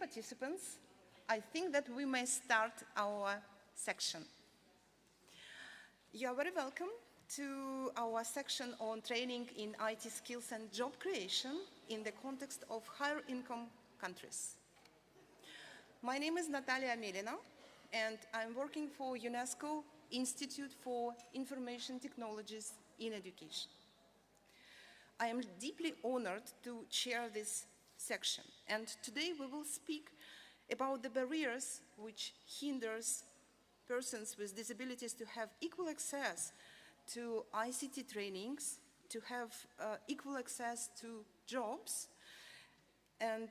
participants, I think that we may start our section. You are very welcome to our section on training in IT skills and job creation in the context of higher income countries. My name is Natalia Amelina, and I'm working for UNESCO Institute for Information Technologies in Education. I am deeply honored to chair this section, and today we will speak about the barriers which hinders persons with disabilities to have equal access to ICT trainings, to have equal access to jobs, and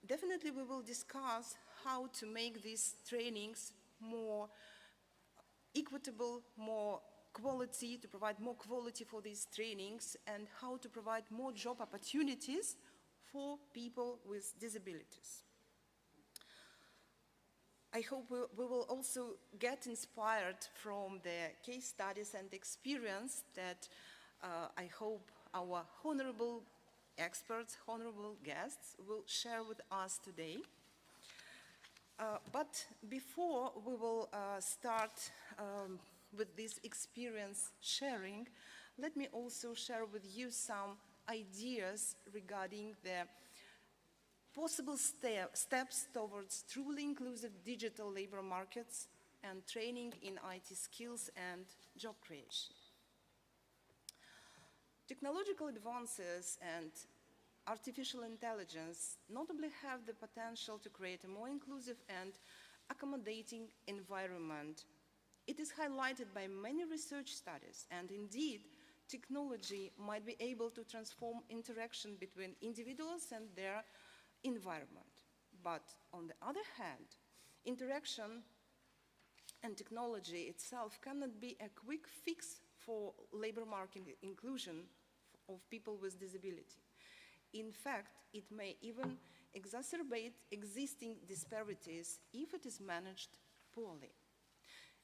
definitely we will discuss how to make these trainings more equitable, more quality, to provide more quality for these trainings, and how to provide more job opportunities for people with disabilities. I hope we will also get inspired from the case studies and experience that I hope our honorable experts, honorable guests will share with us today. But before we will start with this experience sharing, let me also share with you some ideas regarding the possible steps towards truly inclusive digital labor markets and training in IT skills and job creation. Technological advances and artificial intelligence notably have the potential to create a more inclusive and accommodating environment. It is highlighted by many research studies, and indeed, technology might be able to transform interaction between individuals and their environment. But on the other hand, interaction and technology itself cannot be a quick fix for labor market inclusion of people with disability. In fact, it may even exacerbate existing disparities if it is managed poorly.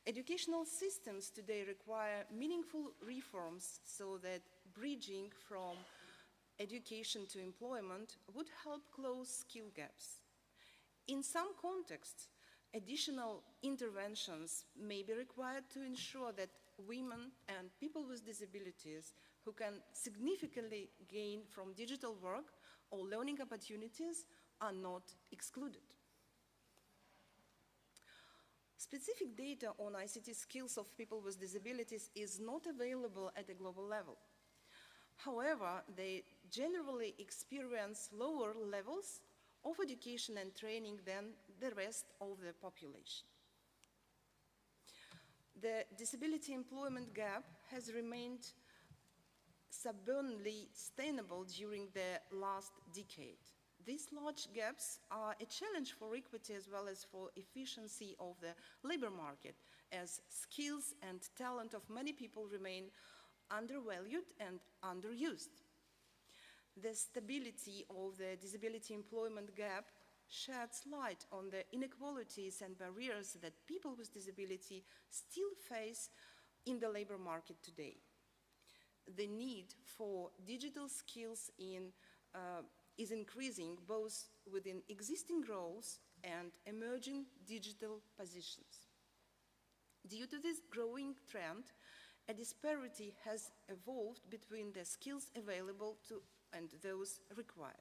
Educational systems today require meaningful reforms so that bridging from education to employment would help close skill gaps. In some contexts, additional interventions may be required to ensure that women and people with disabilities who can significantly gain from digital work or learning opportunities are not excluded. Specific data on ICT skills of people with disabilities is not available at a global level. However, they generally experience lower levels of education and training than the rest of the population. The disability employment gap has remained stubbornly sustainable during the last decade. These large gaps are a challenge for equity as well as for efficiency of the labor market, as skills and talent of many people remain undervalued and underused. The stability of the disability employment gap sheds light on the inequalities and barriers that people with disability still face in the labor market today. The need for digital skills is increasing both within existing roles and emerging digital positions. Due to this growing trend, a disparity has evolved between the skills available to and those required.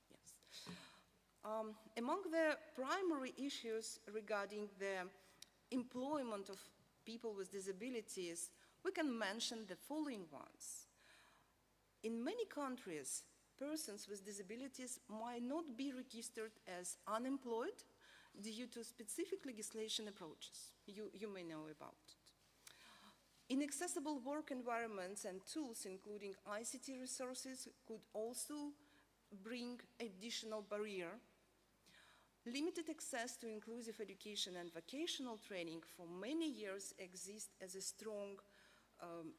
Yes. Among the primary issues regarding the employment of people with disabilities, we can mention the following ones. In many countries, persons with disabilities might not be registered as unemployed due to specific legislation approaches. You may know about it. Inaccessible work environments and tools, including ICT resources, could also bring additional barrier. Limited access to inclusive education and vocational training for many years exists as a strong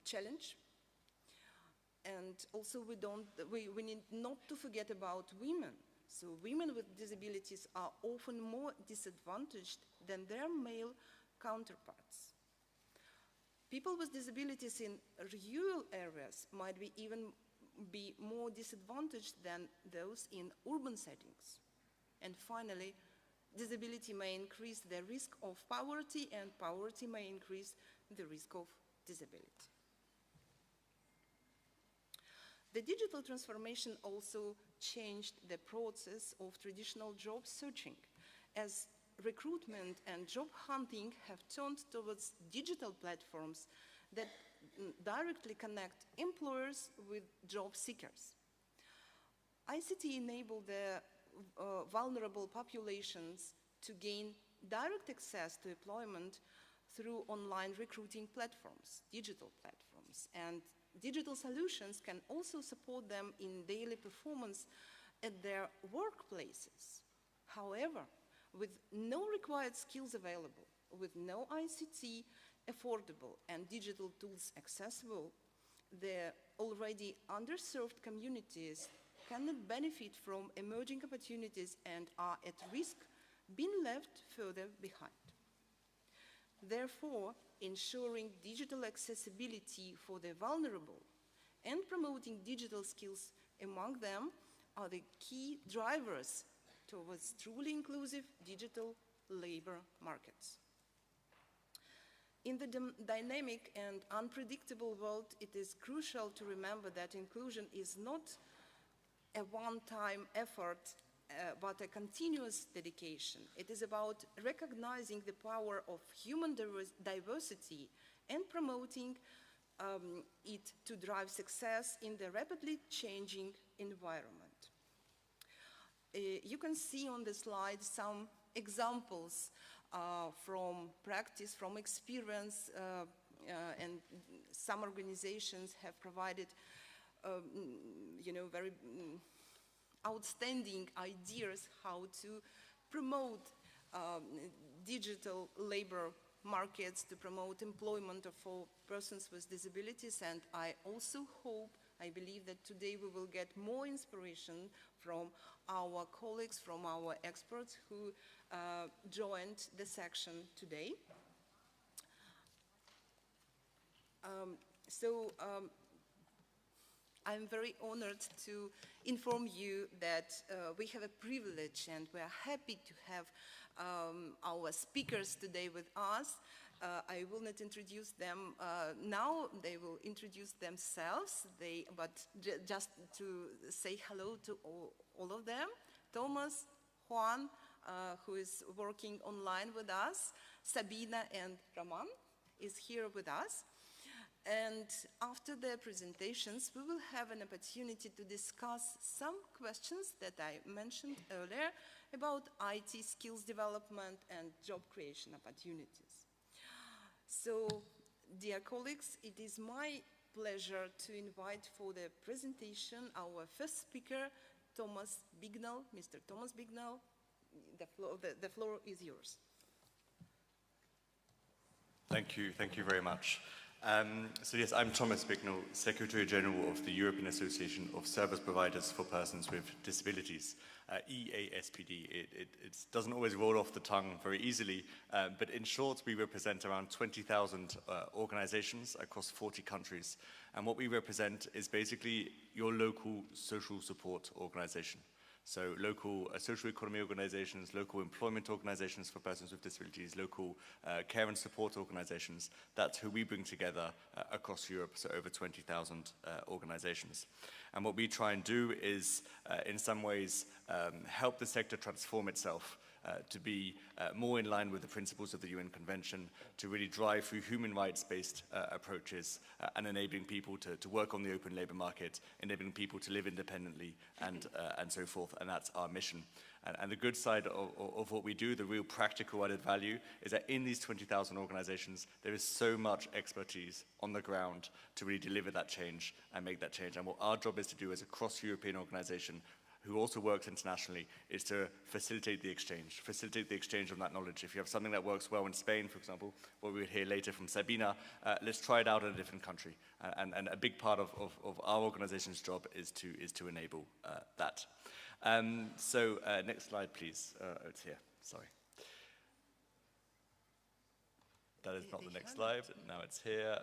challenge. And also we need not to forget about women. So women with disabilities are often more disadvantaged than their male counterparts. People with disabilities in rural areas might be even be more disadvantaged than those in urban settings. And finally, disability may increase the risk of poverty, and poverty may increase the risk of disability. The digital transformation also changed the process of traditional job searching, as recruitment and job hunting have turned towards digital platforms that directly connect employers with job seekers. ICT enabled the vulnerable populations to gain direct access to employment through online recruiting platforms, digital platforms, and digital solutions can also support them in daily performance at their workplaces. However, with no required skills available, with no ICT affordable and digital tools accessible, the already underserved communities cannot benefit from emerging opportunities and are at risk being left further behind. Therefore, ensuring digital accessibility for the vulnerable and promoting digital skills among them are the key drivers towards truly inclusive digital labor markets. In the dynamic and unpredictable world, it is crucial to remember that inclusion is not a one-time effort, but a continuous dedication. It is about recognizing the power of human diversity and promoting it to drive success in the rapidly changing environment. You can see on the slide some examples from practice, from experience, and some organizations have provided very outstanding ideas how to promote digital labor markets, to promote employment for persons with disabilities. And I also hope, I believe that today we will get more inspiration from our colleagues, from our experts who joined the section today. I'm very honored to inform you that we have a privilege and we are happy to have our speakers today with us. I will not introduce them now, they will introduce themselves, but just to say hello to all of them. Thomas, Juan, who is working online with us, Sabina and Roman is here with us. And after their presentations, we will have an opportunity to discuss some questions that I mentioned earlier about IT skills development and job creation opportunities. So, dear colleagues, it is my pleasure to invite for the presentation our first speaker, Thomas Bignell. Mr. Thomas Bignell, the floor is yours. Thank you very much. So yes, I'm Thomas Bignell, Secretary General of the European Association of Service Providers for Persons with Disabilities, EASPD. It doesn't always roll off the tongue very easily, but in short, we represent around 20,000 organizations across 40 countries. And what we represent is basically your local social support organization. So local social economy organizations, local employment organizations for persons with disabilities, local care and support organizations. That's who we bring together across Europe, so over 20,000 organizations. And what we try and do is, in some ways, help the sector transform itself to be more in line with the principles of the UN Convention, to really drive through human rights-based approaches and enabling people to work on the open labor market, enabling people to live independently and so forth, and that's our mission. And the good side of what we do, the real practical added value, is that in these 20,000 organizations, there is so much expertise on the ground to really deliver that change and make that change. And what our job is to do as a cross-European organization who also works internationally, is to facilitate the exchange of that knowledge. If you have something that works well in Spain, for example, what we will hear later from Sabina, let's try it out in a different country. And a big part of our organization's job is to enable that. Next slide, please. It's here, sorry. That is not the next slide, now it's here.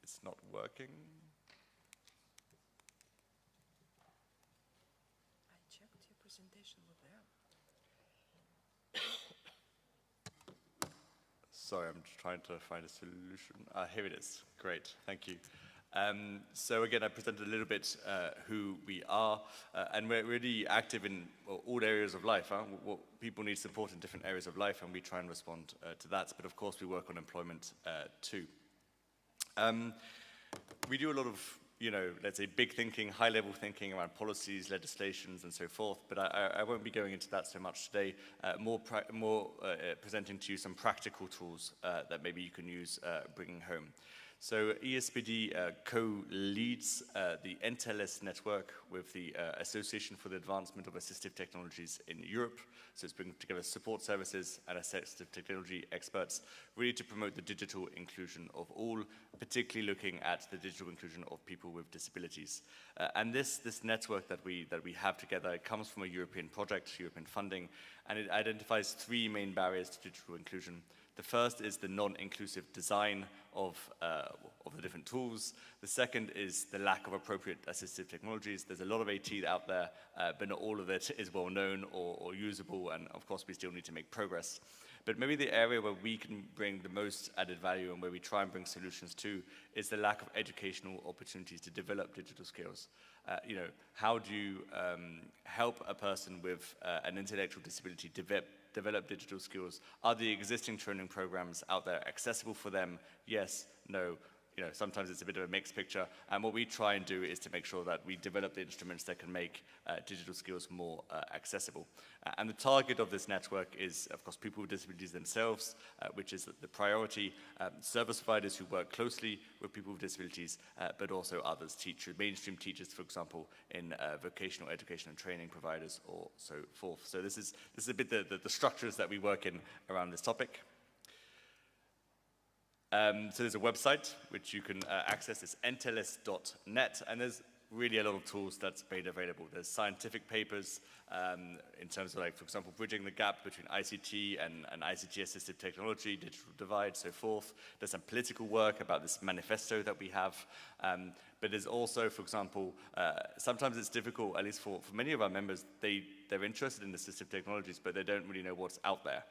it's not working. I checked your presentation with them. Sorry, I'm just trying to find a solution. Here it is. Great, thank you. So again, I presented a little bit who we are, and we're really active in all areas of life. What people need support in different areas of life, and we try and respond to that. But of course, we work on employment too. We do a lot of, let's say big thinking, high-level thinking around policies, legislations, and so forth, but I won't be going into that so much today, more presenting to you some practical tools that maybe you can use bringing home. So ESPD co-leads the NTLS network with the Association for the Advancement of Assistive Technologies in Europe. So it's bringing together support services and assistive technology experts, really to promote the digital inclusion of all, particularly looking at the digital inclusion of people with disabilities. And this network that we have together, it comes from a European project, European funding, and it identifies three main barriers to digital inclusion. The first is the non-inclusive design of the different tools. The second is the lack of appropriate assistive technologies. There's a lot of AT out there, but not all of it is well known or usable, and of course we still need to make progress. But maybe the area where we can bring the most added value and where we try and bring solutions to is the lack of educational opportunities to develop digital skills. How do you help a person with an intellectual disability develop digital skills? Are the existing training programs out there accessible for them? Yes, no. Sometimes it's a bit of a mixed picture. And what we try and do is to make sure that we develop the instruments that can make digital skills more accessible. And the target of this network is, of course, people with disabilities themselves, which is the priority, service providers who work closely with people with disabilities, but also others, mainstream teachers, for example, in vocational education and training providers, or so forth. So this is a bit the structures that we work in around this topic. So there's a website which you can access. It's ntls.net, and there's really a lot of tools that's made available. There's scientific papers in terms of, like, for example, bridging the gap between ICT and ICT-assisted technology, digital divide, so forth. There's some political work about this manifesto that we have. But there's also, for example, sometimes it's difficult, at least for many of our members, they're interested in assistive technologies, but they don't really know what's out there.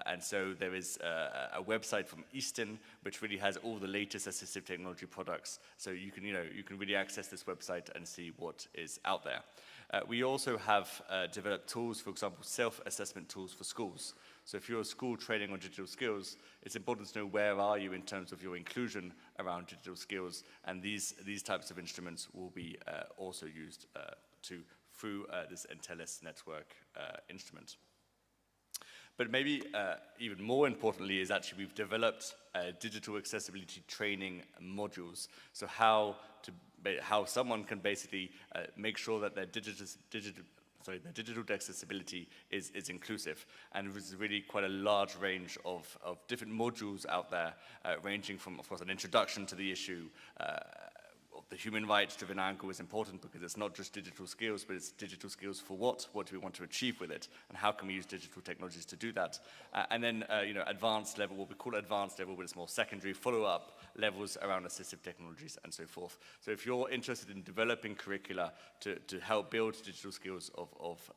And so there is a website from Easton, which really has all the latest assistive technology products. So you can really access this website and see what is out there. We also have developed tools, for example, self-assessment tools for schools. So if you're a school training on digital skills, it's important to know where are you in terms of your inclusion around digital skills, and these types of instruments will be also used through this NTLS network instrument. But maybe even more importantly is actually we've developed digital accessibility training modules. So how someone can basically make sure that their digital accessibility is inclusive. And there's really quite a large range of different modules out there, ranging from, of course, an introduction to the issue. The human rights-driven angle is important because it's not just digital skills, but it's digital skills for what? What do we want to achieve with it? And how can we use digital technologies to do that? And then, advanced level, what we call advanced level, but it's more secondary follow-up levels around assistive technologies and so forth. So if you're interested in developing curricula to help build digital skills of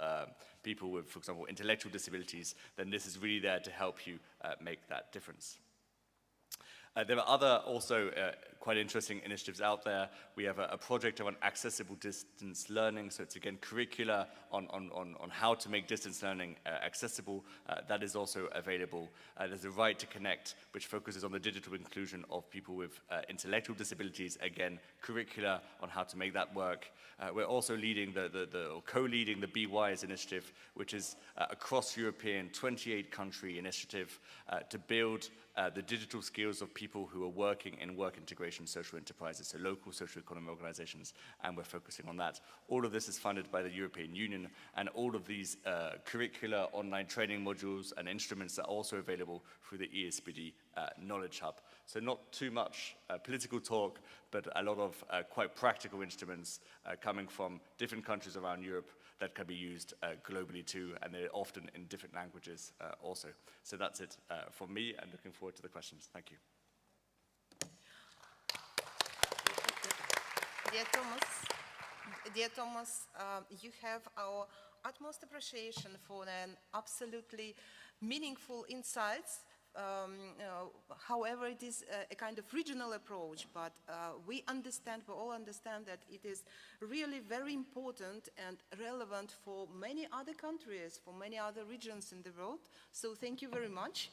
people with, for example, intellectual disabilities, then this is really there to help you make that difference. There are other also quite interesting initiatives out there. We have a project on accessible distance learning, so it's again curricula on how to make distance learning accessible. That is also available. There's a Right to Connect, which focuses on the digital inclusion of people with intellectual disabilities. Again, curricula on how to make that work. We're also leading or co-leading the Be Wise initiative, which is a cross-European 28-country initiative to build the digital skills of people who are working in work integration social enterprises, so local social economic organizations, and we're focusing on that. All of this is funded by the European Union, and all of these curricula, online training modules, and instruments are also available through the ESPD Knowledge Hub. So not too much political talk, but a lot of quite practical instruments coming from different countries around Europe that can be used globally too, and they're often in different languages also. So that's it from me, and looking forward to the questions. Thank you. Dear Thomas, you have our utmost appreciation for an absolutely meaningful insights. However, it is a kind of regional approach, but we all understand that it is really very important and relevant for many other countries, for many other regions in the world. So thank you very much.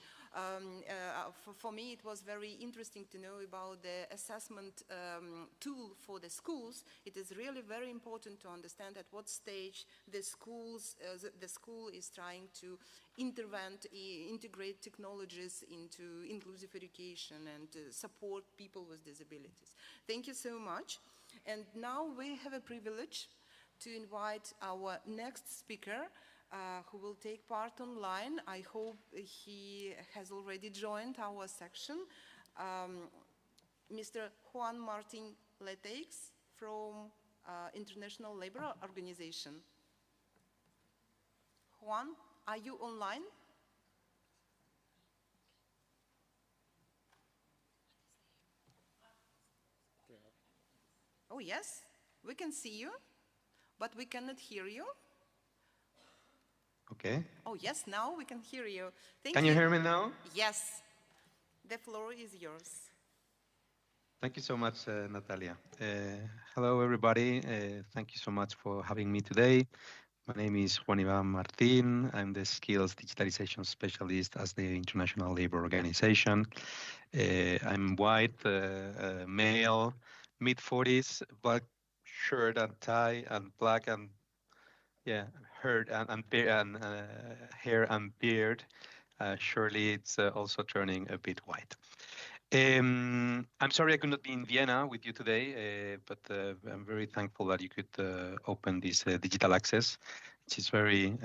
For me, it was very interesting to know about the assessment tool for the schools. It is really very important to understand at what stage the school is trying to integrate technologies into inclusive education and support people with disabilities. Thank you so much. And now we have a privilege to invite our next speaker, who will take part online. I hope he has already joined our section. Mr. Juan Martin Leteix from International Labour Organization. Juan, are you online? Oh yes, we can see you, but we cannot hear you. Okay. Oh yes, now we can hear you. Can you hear me now? Yes. The floor is yours. Thank you so much, Natalia. Hello, everybody. Thank you so much for having me today. My name is Juan Iván Martín. I'm the Skills Digitalization Specialist at the International Labour Organization. I'm white, male, mid-40s, black shirt and tie, and black and hair and beard. Surely it's also turning a bit white. I'm sorry I could not be in Vienna with you today, but I'm very thankful that you could open this digital access, which is very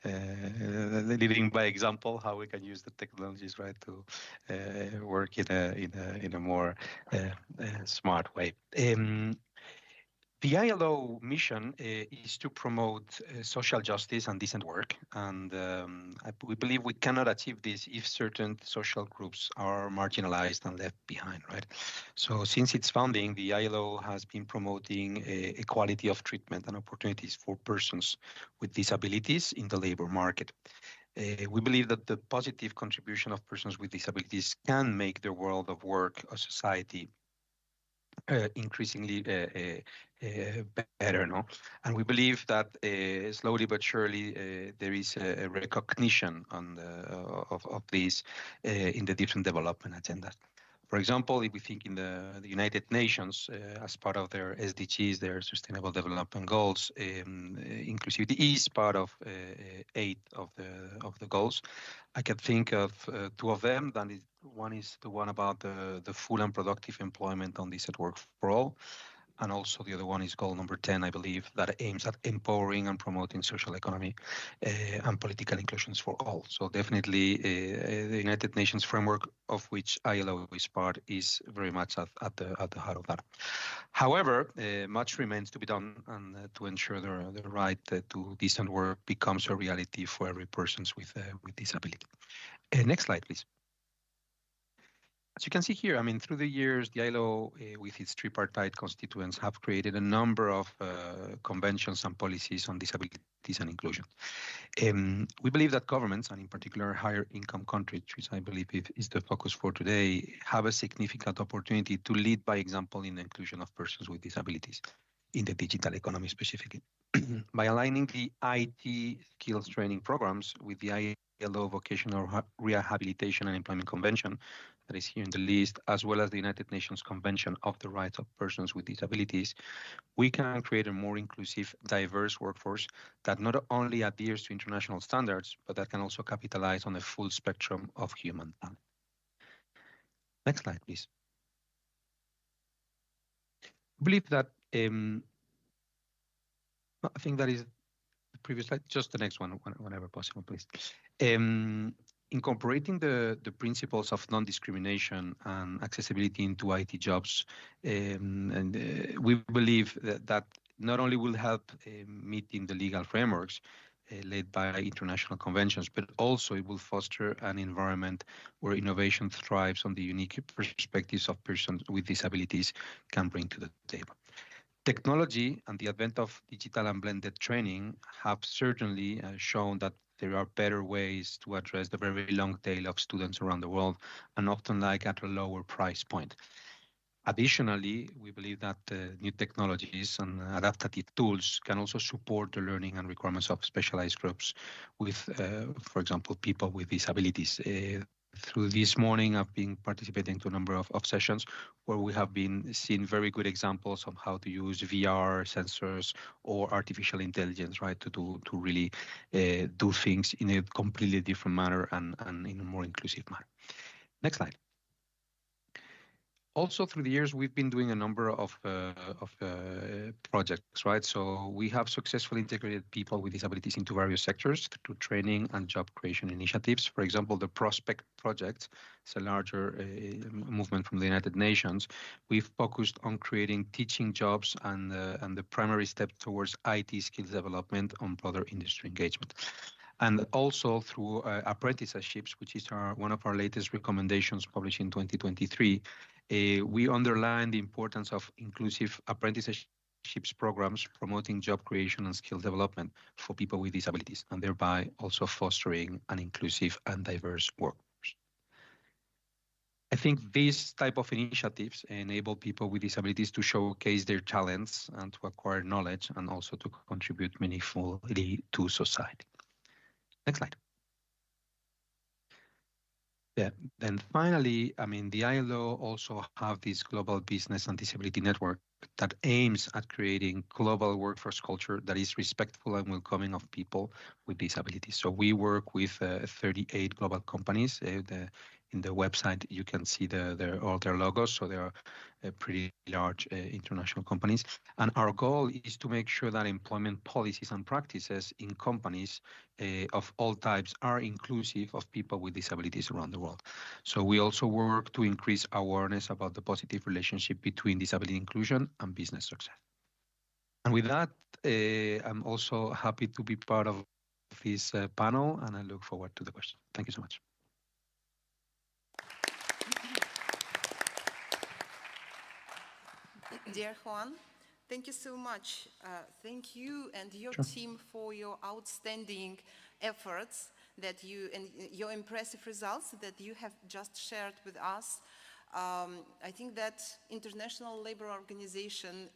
leading by example how we can use the technologies, right, to work in a more smart way. The ILO mission is to promote social justice and decent work, and we believe we cannot achieve this if certain social groups are marginalized and left behind, right? So since its founding, the ILO has been promoting equality of treatment and opportunities for persons with disabilities in the labor market. We believe that the positive contribution of persons with disabilities can make the world of work or society increasingly better, no? And we believe that slowly but surely there is a recognition of this in the different development agendas. For example, if we think in the United Nations, as part of their SDGs, their Sustainable Development Goals, inclusivity is part of 8 of the goals. I can think of 2 of them. One is the one about the full and productive employment on decent work for all. And also the other one is goal number 10, I believe, that aims at empowering and promoting social economy and political inclusions for all. So definitely the United Nations framework, of which ILO is part, is very much at the heart of that. However, much remains to be done, and to ensure the right to decent work becomes a reality for every person with disability. Next slide, please. As you can see here, I mean, through the years, the ILO, with its tripartite constituents, have created a number of conventions and policies on disabilities and inclusion. We believe that governments, and in particular higher income countries, which I believe is the focus for today, have a significant opportunity to lead by example in the inclusion of persons with disabilities in the digital economy specifically. By aligning the IT skills training programs with the ILO Vocational Rehabilitation and Employment Convention, that is here in the list, as well as the United Nations Convention of the Rights of Persons with Disabilities, we can create a more inclusive, diverse workforce that not only adheres to international standards, but that can also capitalize on the full spectrum of human talent. Next slide, please. I believe that, I think that is the previous slide, just the next one, whenever possible, please. Incorporating the principles of non-discrimination and accessibility into IT jobs, we believe that not only will help meeting the legal frameworks led by international conventions, but also it will foster an environment where innovation thrives on the unique perspectives of persons with disabilities can bring to the table. Technology and the advent of digital and blended training have certainly shown that there are better ways to address the very long tail of students around the world, and often like at a lower price point. Additionally, we believe that new technologies and adaptive tools can also support the learning and requirements of specialized groups with, for example, people with disabilities. Through this morning, I've been participating to a number of sessions where we have been seeing very good examples of how to use VR sensors or artificial intelligence, right, to really do things in a completely different manner and in a more inclusive manner. Next slide. Also, through the years, we've been doing a number of projects, right? So we have successfully integrated people with disabilities into various sectors through training and job creation initiatives. For example, the Prospect Project, it's a larger movement from the United Nations. We've focused on creating teaching jobs and the primary step towards IT skills development on broader industry engagement. And also through apprenticeships, which is one of our latest recommendations published in 2023, we underline the importance of inclusive apprenticeships programs promoting job creation and skill development for people with disabilities, and thereby also fostering an inclusive and diverse workforce. I think these type of initiatives enable people with disabilities to showcase their talents and to acquire knowledge and also to contribute meaningfully to society. Next slide. Yeah. Then finally, I mean, the ILO also have this global business and disability network that aims at creating global workforce culture that is respectful and welcoming of people with disabilities. So we work with 38 global companies. In the website, you can see all their logos. So they are pretty large international companies. And our goal is to make sure that employment policies and practices in companies of all types are inclusive of people with disabilities around the world. So we also work to increase awareness about the positive relationship between disability inclusion and business success. And with that, I'm also happy to be part of this panel, and I look forward to the question. Thank you so much. Dear Juan, thank you so much. Thank you and your team for your outstanding efforts and your impressive results that you have just shared with us. I think that International Labour Organization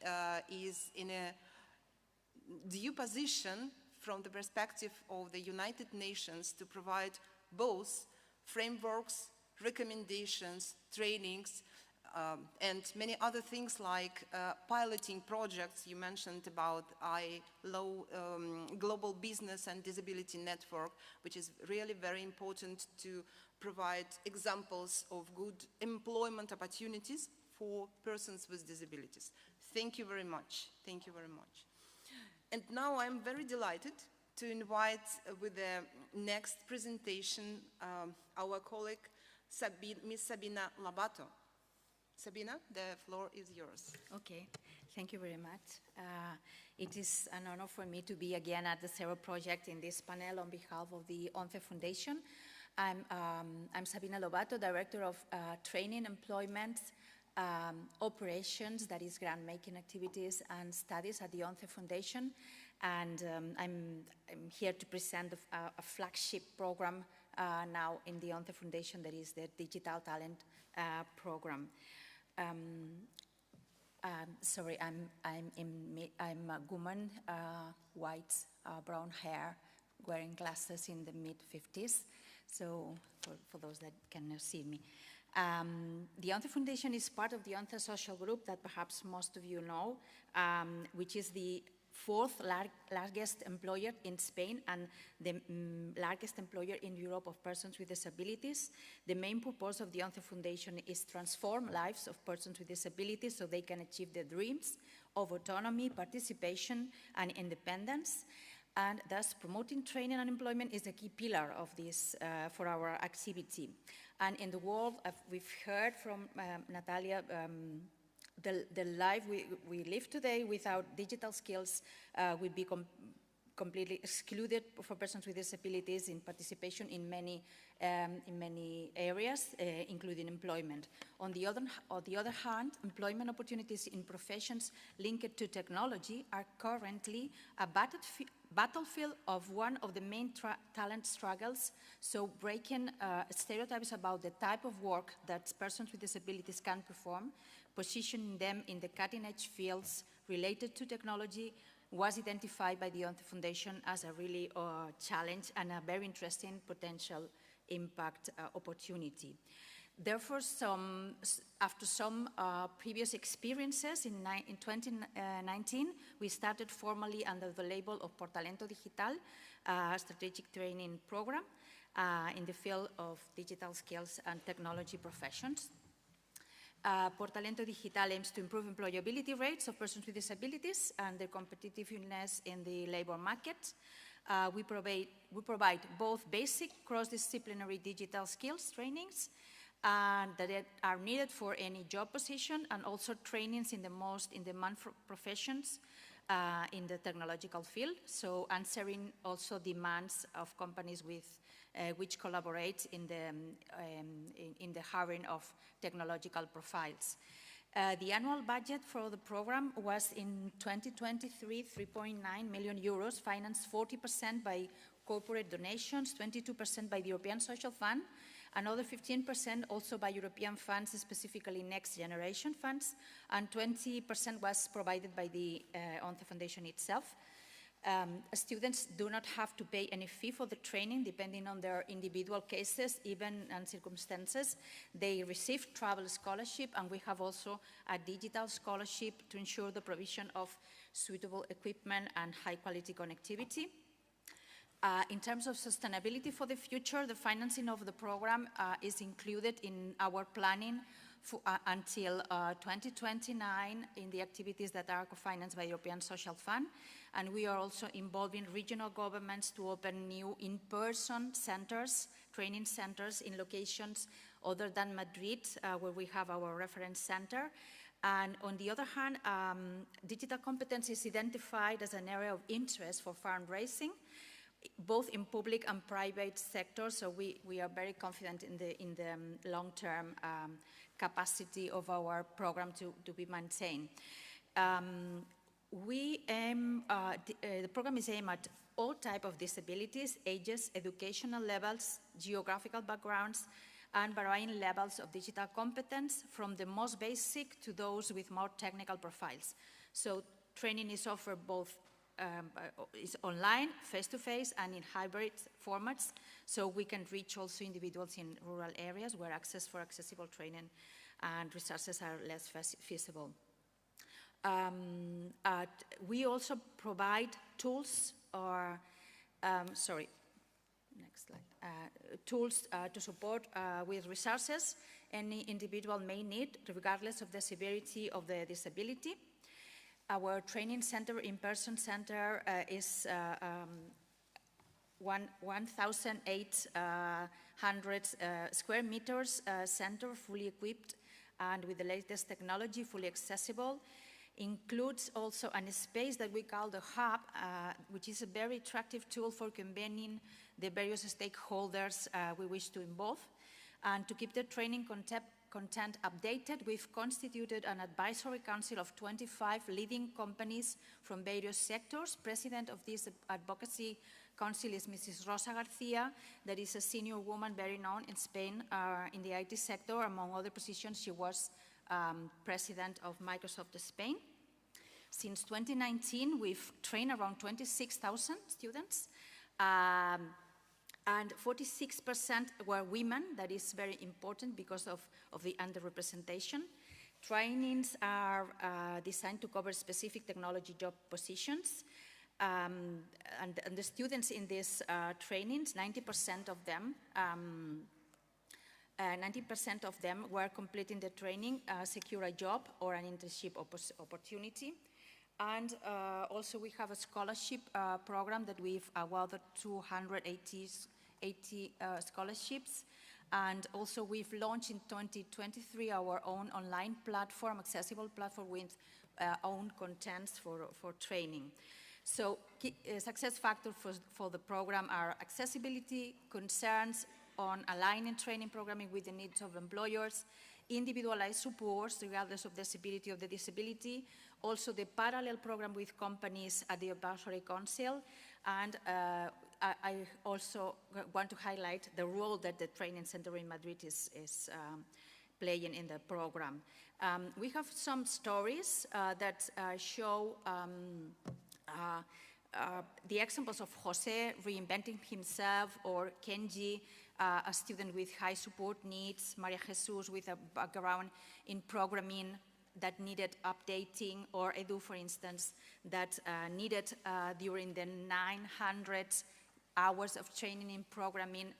is in a due position from the perspective of the United Nations to provide both frameworks, recommendations, trainings, and many other things like piloting projects. You mentioned about ILO, Global Business and Disability Network, which is really very important to provide examples of good employment opportunities for persons with disabilities. Thank you very much. Thank you very much. And now I'm very delighted to invite with the next presentation our colleague, Ms. Sabina Lobato. Sabina, the floor is yours. Okay, thank you very much. It is an honor for me to be again at the Zero Project in this panel on behalf of the ONCE Foundation. I'm Sabina Lobato, Director of Training, Employment, Operations, that is grant-making activities and studies at the ONCE Foundation. And I'm here to present a flagship program now in the ONCE Foundation, that is the Digital Talent Program. Sorry, I'm a woman, white, brown hair, wearing glasses in the mid-50s. So for those that cannot see me. The ONCE Foundation is part of the ONCE Social Group that perhaps most of you know, which is the fourth largest employer in Spain and the largest employer in Europe of persons with disabilities. The main purpose of the ONCE Foundation is transform lives of persons with disabilities so they can achieve their dreams of autonomy, participation, and independence. And thus, promoting training and employment is a key pillar of this for our activity. And in the world, we've heard from Natalia, the life we live today without digital skills would be completely excluded for persons with disabilities in participation in many areas, including employment. On the other hand, employment opportunities in professions linked to technology are currently a battlefield of one of the main talent struggles, so breaking stereotypes about the type of work that persons with disabilities can perform, positioning them in the cutting-edge fields related to technology, was identified by the ONCE Foundation as a really challenge and a very interesting potential impact opportunity. Therefore, after some previous experiences in 2019, we started formally under the label of Portalento Digital, a strategic training program in the field of digital skills and technology professions. Portalento Digital aims to improve employability rates of persons with disabilities and their competitiveness in the labor market. We provide both basic cross-disciplinary digital skills trainings that are needed for any job position, and also trainings in the most in-demand professions in the technological field, so answering also demands of companies with which collaborate in the hiring of technological profiles. The annual budget for the program was in 2023, 3.9 million euros, financed 40% by corporate donations, 22% by the European Social Fund, another 15% also by European funds, specifically Next Generation funds, and 20% was provided by the ONCE Foundation itself. Students do not have to pay any fee for the training, depending on their individual cases, even and circumstances. They receive travel scholarship, and we have also a digital scholarship to ensure the provision of suitable equipment and high-quality connectivity. In terms of sustainability for the future, the financing of the program is included in our planning until 2029 in the activities that are co-financed by the European Social Fund. And we are also involving regional governments to open new in-person centers, training centers in locations other than Madrid, where we have our reference center. And on the other hand, digital competence is identified as an area of interest for fundraising, both in public and private sectors, so we are very confident in the long-term capacity of our program to be maintained. The program is aimed at all types of disabilities, ages, educational levels, geographical backgrounds, and varying levels of digital competence, from the most basic to those with more technical profiles. So training is offered both is online, face-to-face, and in hybrid formats, so we can reach also individuals in rural areas where access for accessible training and resources are less feasible. We also provide tools or, next slide, tools to support with resources any individual may need, regardless of the severity of the disability. Our training center, in-person center, is 1,800 square meters center, fully equipped and with the latest technology, fully accessible. Includes also a space that we call the Hub, which is a very attractive tool for convening the various stakeholders we wish to involve. And to keep the training content updated, we've constituted an advisory council of 25 leading companies from various sectors. President of this advocacy council is Mrs. Rosa Garcia, that is a senior woman very known in Spain in the IT sector. Among other positions, she was president of Microsoft Spain. Since 2019, we've trained around 26,000 students. And 46% were women. That is very important because of the underrepresentation. Trainings are designed to cover specific technology job positions. And the students in these trainings, 90% of them were completing the training, secure a job or an internship opportunity. And also we have a scholarship program that we've awarded 280 scholarships. And also we've launched in 2023 our own online platform, accessible platform with own contents for training. So success factors for the program are accessibility, concerns on aligning training programming with the needs of employers, individualized supports regardless of the severity of the disability, also the parallel program with companies at the Advisory Council, and I also want to highlight the role that the training center in Madrid is playing in the program. We have some stories that show the examples of Jose reinventing himself, or Kenji, a student with high support needs, Maria Jesus with a background in programming that needed updating, or Edu, for instance, that needed during the 900 hours of training in programming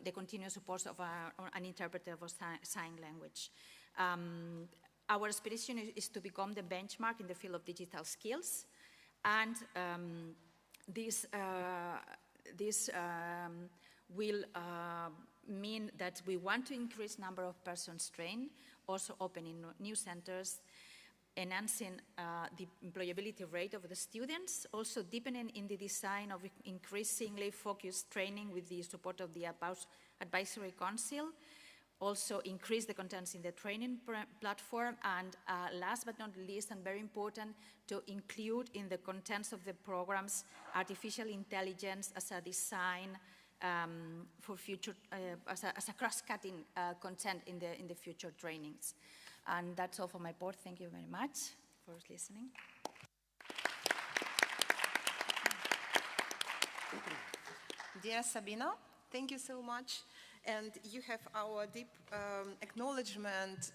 the continuous support of an interpreter of sign language. Our aspiration is to become the benchmark in the field of digital skills, and this will mean that we want to increase number of persons trained, also opening new centers, enhancing the employability rate of the students, also deepening in the design of increasingly focused training with the support of the Advisory Council, also increase the contents in the training platform, and last but not least, and very important, to include in the contents of the programs artificial intelligence as a design for future, as a cross-cutting content in the future trainings. And that's all for my part. Thank you very much for listening. Dear Sabina, thank you so much. And you have our deep acknowledgement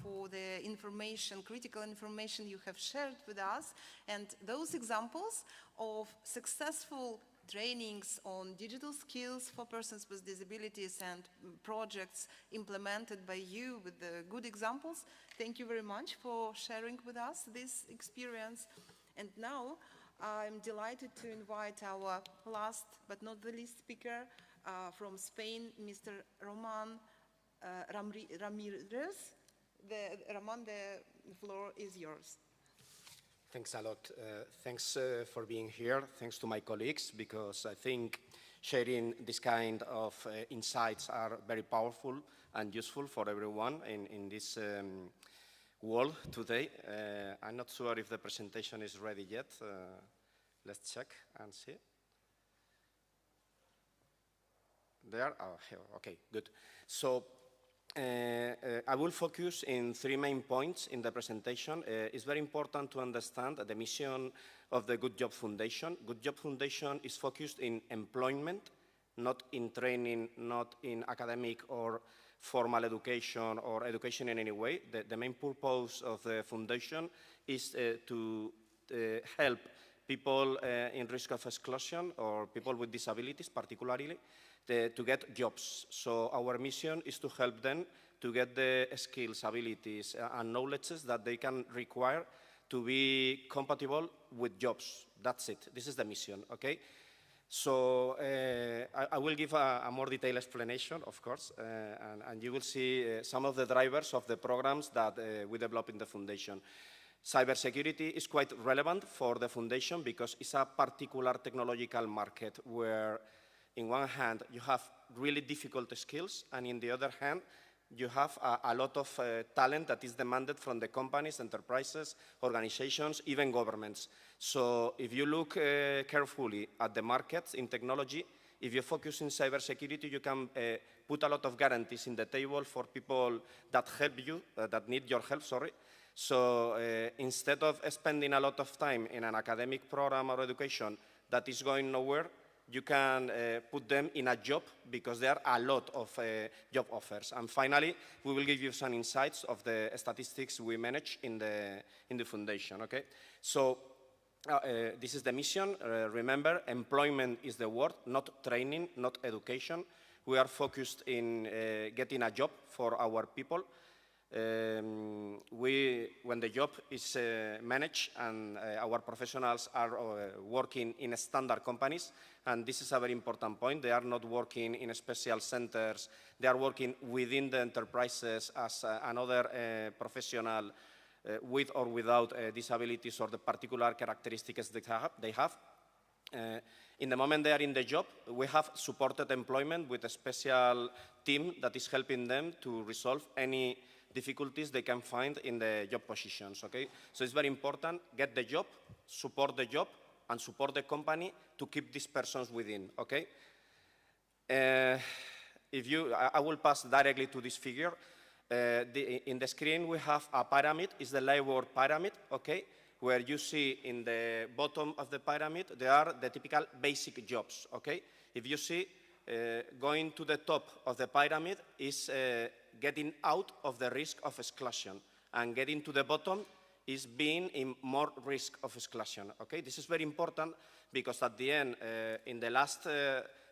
for the information, critical information you have shared with us. And those examples of successful trainings on digital skills for persons with disabilities and projects implemented by you with the good examples. Thank you very much for sharing with us this experience. And now I'm delighted to invite our last but not the least speaker from Spain, Mr. Roman Ramirez. Roman, the floor is yours. Thanks a lot. Thanks for being here. Thanks to my colleagues, because I think sharing this kind of insights are very powerful and useful for everyone in this world today. I'm not sure if the presentation is ready yet. Let's check and see. There? Oh, here. Okay, good. So I will focus in 3 main points in the presentation. It's very important to understand the mission of the Good Job Foundation. Good Job Foundation is focused in employment, not in training, not in academic or formal education or education in any way. The main purpose of the foundation is to help people in risk of exclusion or people with disabilities particularly to get jobs. So our mission is to help them to get the skills, abilities, and knowledges that they can require to be compatible with jobs. That's it. This is the mission, okay? So I will give a more detailed explanation, of course, and you will see some of the drivers of the programs that we develop in the foundation. Cybersecurity is quite relevant for the foundation because it's a particular technological market where in one hand, you have really difficult skills, and in the other hand, you have a lot of talent that is demanded from the companies, enterprises, organizations, even governments. So if you look carefully at the markets in technology, if you focus in cybersecurity, you can put a lot of guarantees in the table for people that help you, that need your help, sorry. So instead of spending a lot of time in an academic program or education that is going nowhere, you can put them in a job because there are a lot of job offers. And finally, we will give you some insights of the statistics we manage in the foundation, okay? So this is the mission. Remember, employment is the word, not training, not education. We are focused in getting a job for our people. When the job is managed and our professionals are working in standard companies, and this is a very important point, they are not working in special centers, they are working within the enterprises as another professional with or without disabilities or the particular characteristics they have. In the moment they are in the job, we have supported employment with a special team that is helping them to resolve any difficulties they can find in the job positions, okay? So it's very important, get the job, and support the company to keep these persons within, okay? I will pass directly to this figure. In the screen we have a pyramid, it's the labor pyramid, okay? Where you see in the bottom of the pyramid, there are the typical basic jobs, okay? If you see, going to the top of the pyramid is getting out of the risk of exclusion, and getting to the bottom is being in more risk of exclusion, okay? This is very important because at the end, in the last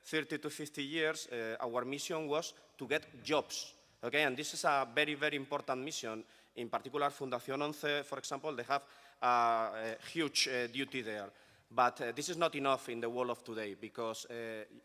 30 to 50 years, our mission was to get jobs, okay? And this is a very, very important mission. In particular, Fundación ONCE, for example, they have a huge duty there. But this is not enough in the world of today because,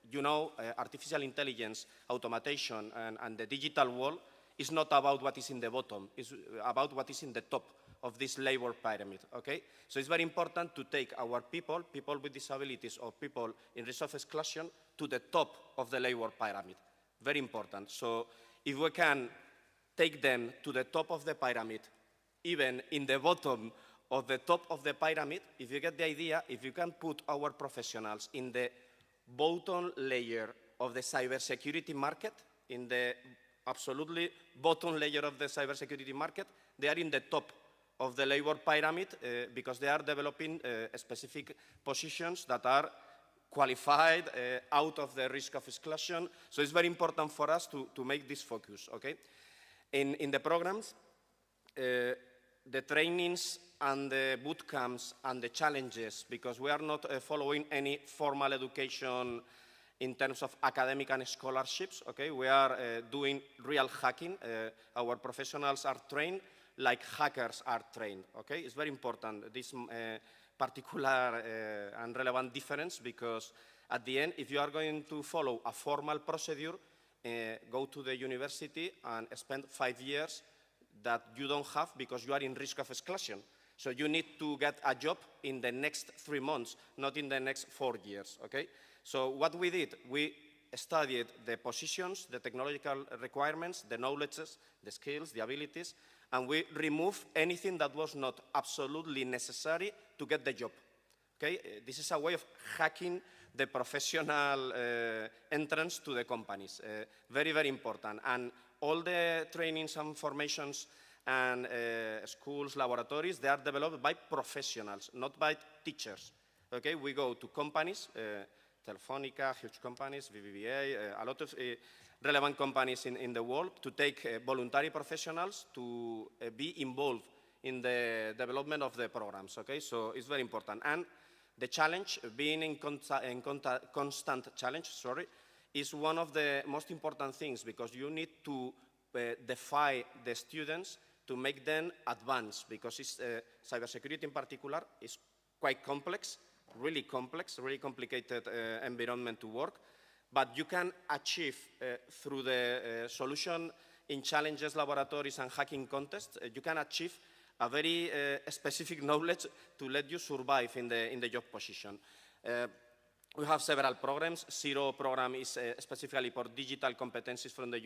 you know, artificial intelligence, automation, and the digital world is not about what is in the bottom. It's about what is in the top of this labor pyramid, okay? So it's very important to take our people with disabilities or people in risk of exclusion, to the top of the labor pyramid. Very important. So if we can take them to the top of the pyramid, even in the bottom of the top of the pyramid, if you get the idea, if you can put our professionals in the bottom layer of the cybersecurity market, in the absolutely bottom layer of the cybersecurity market, they are in the top of the labor pyramid because they are developing specific positions that are qualified out of the risk of exclusion. So it's very important for us to make this focus, okay? In the programs, the trainings and the boot camps and the challenges, because we are not following any formal education in terms of academic and scholarships, okay? We are doing real hacking. Our professionals are trained like hackers are trained, okay? It's very important, this particular and relevant difference, because at the end, if you are going to follow a formal procedure, go to the university and spend 5 years that you don't have because you are in risk of exclusion. So you need to get a job in the next 3 months, not in the next 4 years, okay? So what we did, we studied the positions, the technological requirements, the knowledges, the skills, the abilities, and we removed anything that was not absolutely necessary to get the job, okay? This is a way of hacking the professional entrance to the companies. Very, very important. And all the trainings and formations and schools, laboratories, they are developed by professionals, not by teachers. Okay, we go to companies, Telefónica, huge companies, BBVA, a lot of relevant companies in the world, to take voluntary professionals to be involved in the development of the programs. Okay, so it's very important. And the challenge, being in constant challenge, is one of the most important things, because you need to defy the students to make them advance, because it's, cybersecurity in particular is quite complex, really complicated environment to work. But you can achieve through the solution in challenges, laboratories, and hacking contests, you can achieve a very specific knowledge to let you survive in the job position. We have several programs. Zero program is specifically for digital competencies from the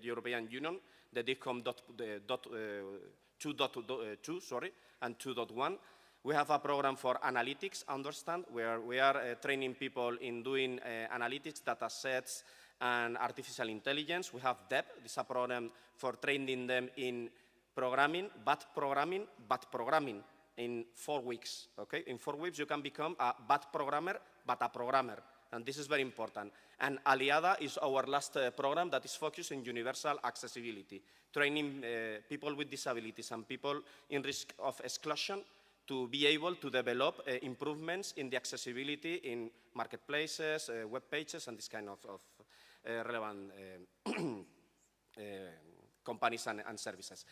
European Union, the DICOM 2.2, and 2.1. We have a program for analytics, Understand, where we are training people in doing analytics, data sets, and artificial intelligence. We have DEP, this is a program for training them in programming in 4 weeks, okay? In 4 weeks, you can become a bad programmer, but a programmer, and this is very important. And Aliada is our last program that is focused on universal accessibility, training people with disabilities and people in risk of exclusion to be able to develop improvements in the accessibility in marketplaces, web pages, and this kind of relevant companies and services.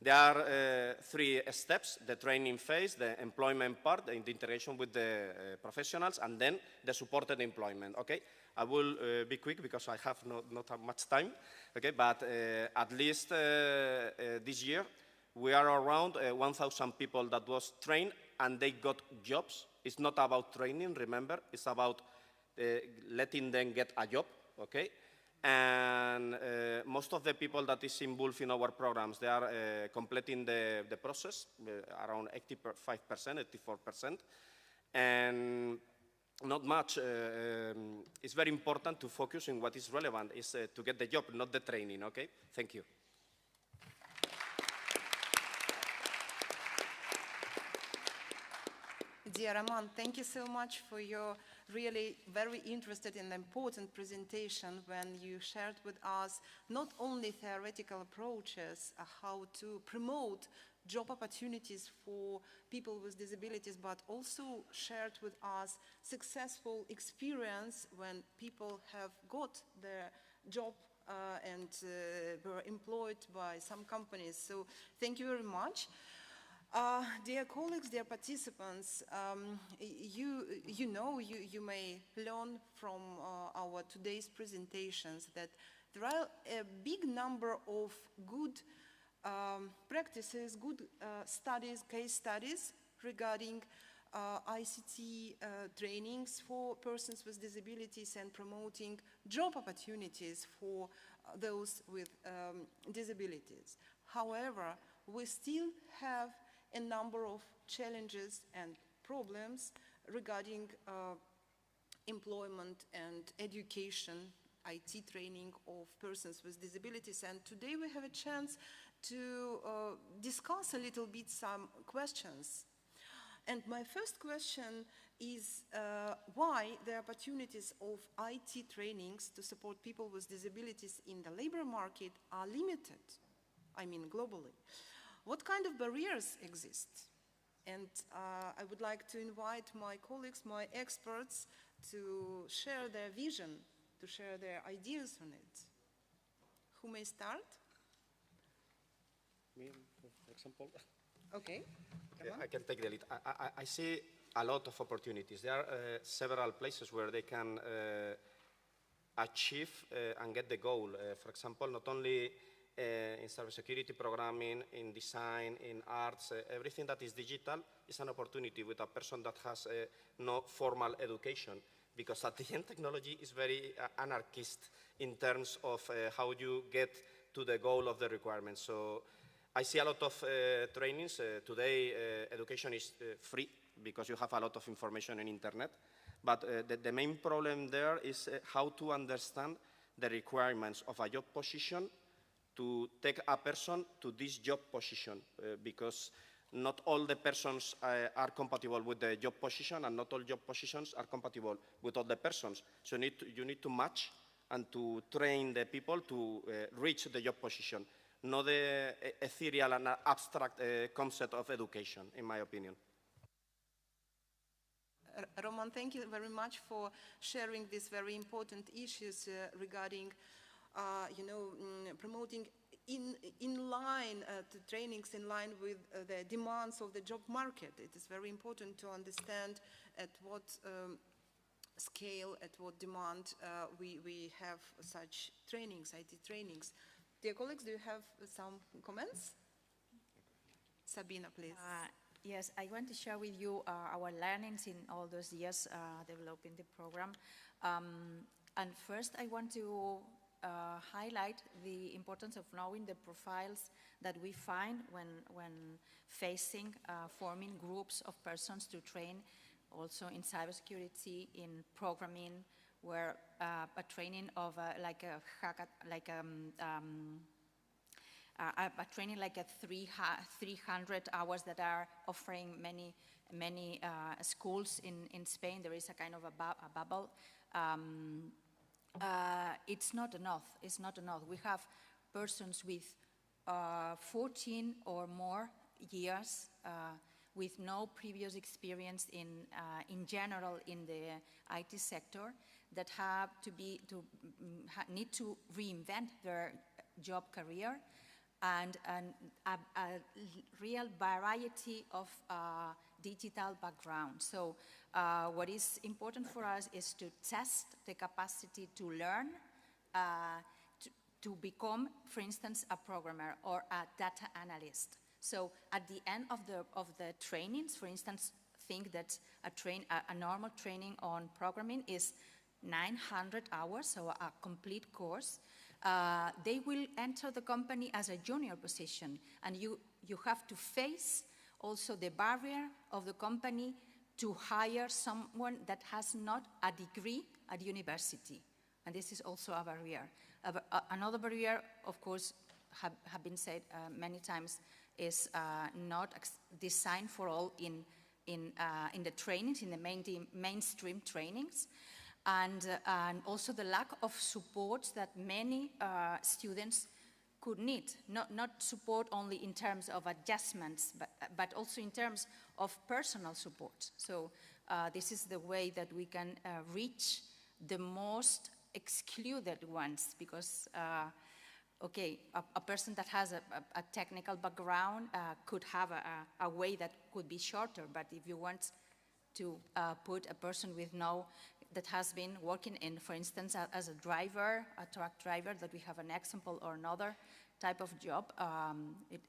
There are 3 steps: the training phase, the employment part, the integration with the professionals, and then the supported employment, okay? I will be quick because I have not much time, okay? But at least this year, We are around 1,000 people that was trained and they got jobs. It's not about training, remember, it's about letting them get a job, okay? And most of the people that is involved in our programs, they are completing the process, around 85%, 84%. And not much, it's very important to focus on what is relevant, is to get the job, not the training, okay? Thank you. Dear Ramon, thank you so much for your really very interested and important presentation when you shared with us not only theoretical approaches, how to promote job opportunities for people with disabilities, but also shared with us successful experience when people have got their job and were employed by some companies. So thank you very much. Dear colleagues, dear participants, you may learn from our today's presentations that there are a big number of good practices, good studies, case studies regarding ICT trainings for persons with disabilities and promoting job opportunities for those with disabilities. However, we still have a number of challenges and problems regarding employment and education, IT training of persons with disabilities. And today we have a chance to discuss a little bit some questions. And my first question is why the opportunities of IT trainings to support people with disabilities in the labor market are limited, I mean globally. What kind of barriers exist? And I would like to invite my colleagues, my experts, to share their vision, to share their ideas on it. Who may start? Me, for example. Okay. I can take the lead. I see a lot of opportunities. There are several places where they can achieve and get the goal. For example, not only in cybersecurity programming, in design, in arts, everything that is digital is an opportunity with a person that has no formal education. Because at the end, technology is very anarchist in terms of how you get to the goal of the requirements. So I see a lot of trainings. Today, education is free because you have a lot of information on internet. But the main problem there is how to understand the requirements of a job position to take a person to this job position, because not all the persons are compatible with the job position, and not all job positions are compatible with all the persons. So you need to match and to train the people to reach the job position, not the ethereal and abstract concept of education, in my opinion. Roman, thank you very much for sharing these very important issues regarding promoting in line the trainings in line with the demands of the job market. It is very important to understand at what scale, at what demand we have such trainings, IT trainings. Dear colleagues, do you have some comments? Sabina, please. Yes, I want to share with you our learnings in all those years developing the program. And first, I want to highlight the importance of knowing the profiles that we find when facing forming groups of persons to train also in cybersecurity, in programming, where a training of a training like a 300 hours that are offering many schools in Spain. There is a kind of a bubble. It's not enough. It's not enough. We have persons with 14 or more years with no previous experience in general in the IT sector that have to need to reinvent their job career, and a real variety of digital background. So what is important for us is to test the capacity to learn, to become, for instance, a programmer or a data analyst. So at the end of the trainings, for instance, think that a normal training on programming is 900 hours, so a complete course. They will enter the company as a junior position, and you have to face also the barrier of the company to hire someone that has not a degree at university. And this is also a barrier. Another barrier, of course, have been said many times, is not designed for all in the trainings, in the mainstream trainings. And also the lack of support that many students could need, not support only in terms of adjustments, but also in terms of personal support. So this is the way that we can reach the most excluded ones, because, okay, a person that has a technical background could have a way that could be shorter, but if you want to put a person that has been working in, for instance, as a driver, a truck driver, that we have an example, or another type of job,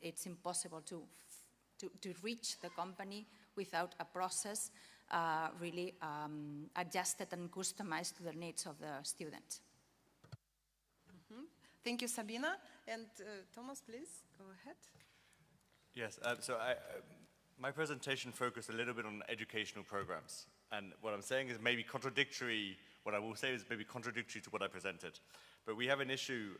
it's impossible to reach the company without a process really adjusted and customized to the needs of the student. Mm-hmm. Thank you, Sabina. And Thomas, please, go ahead. Yes, so my presentation focused a little bit on educational programs. And what I'm saying is maybe contradictory, what I will say is maybe contradictory to what I presented. But we have an issue,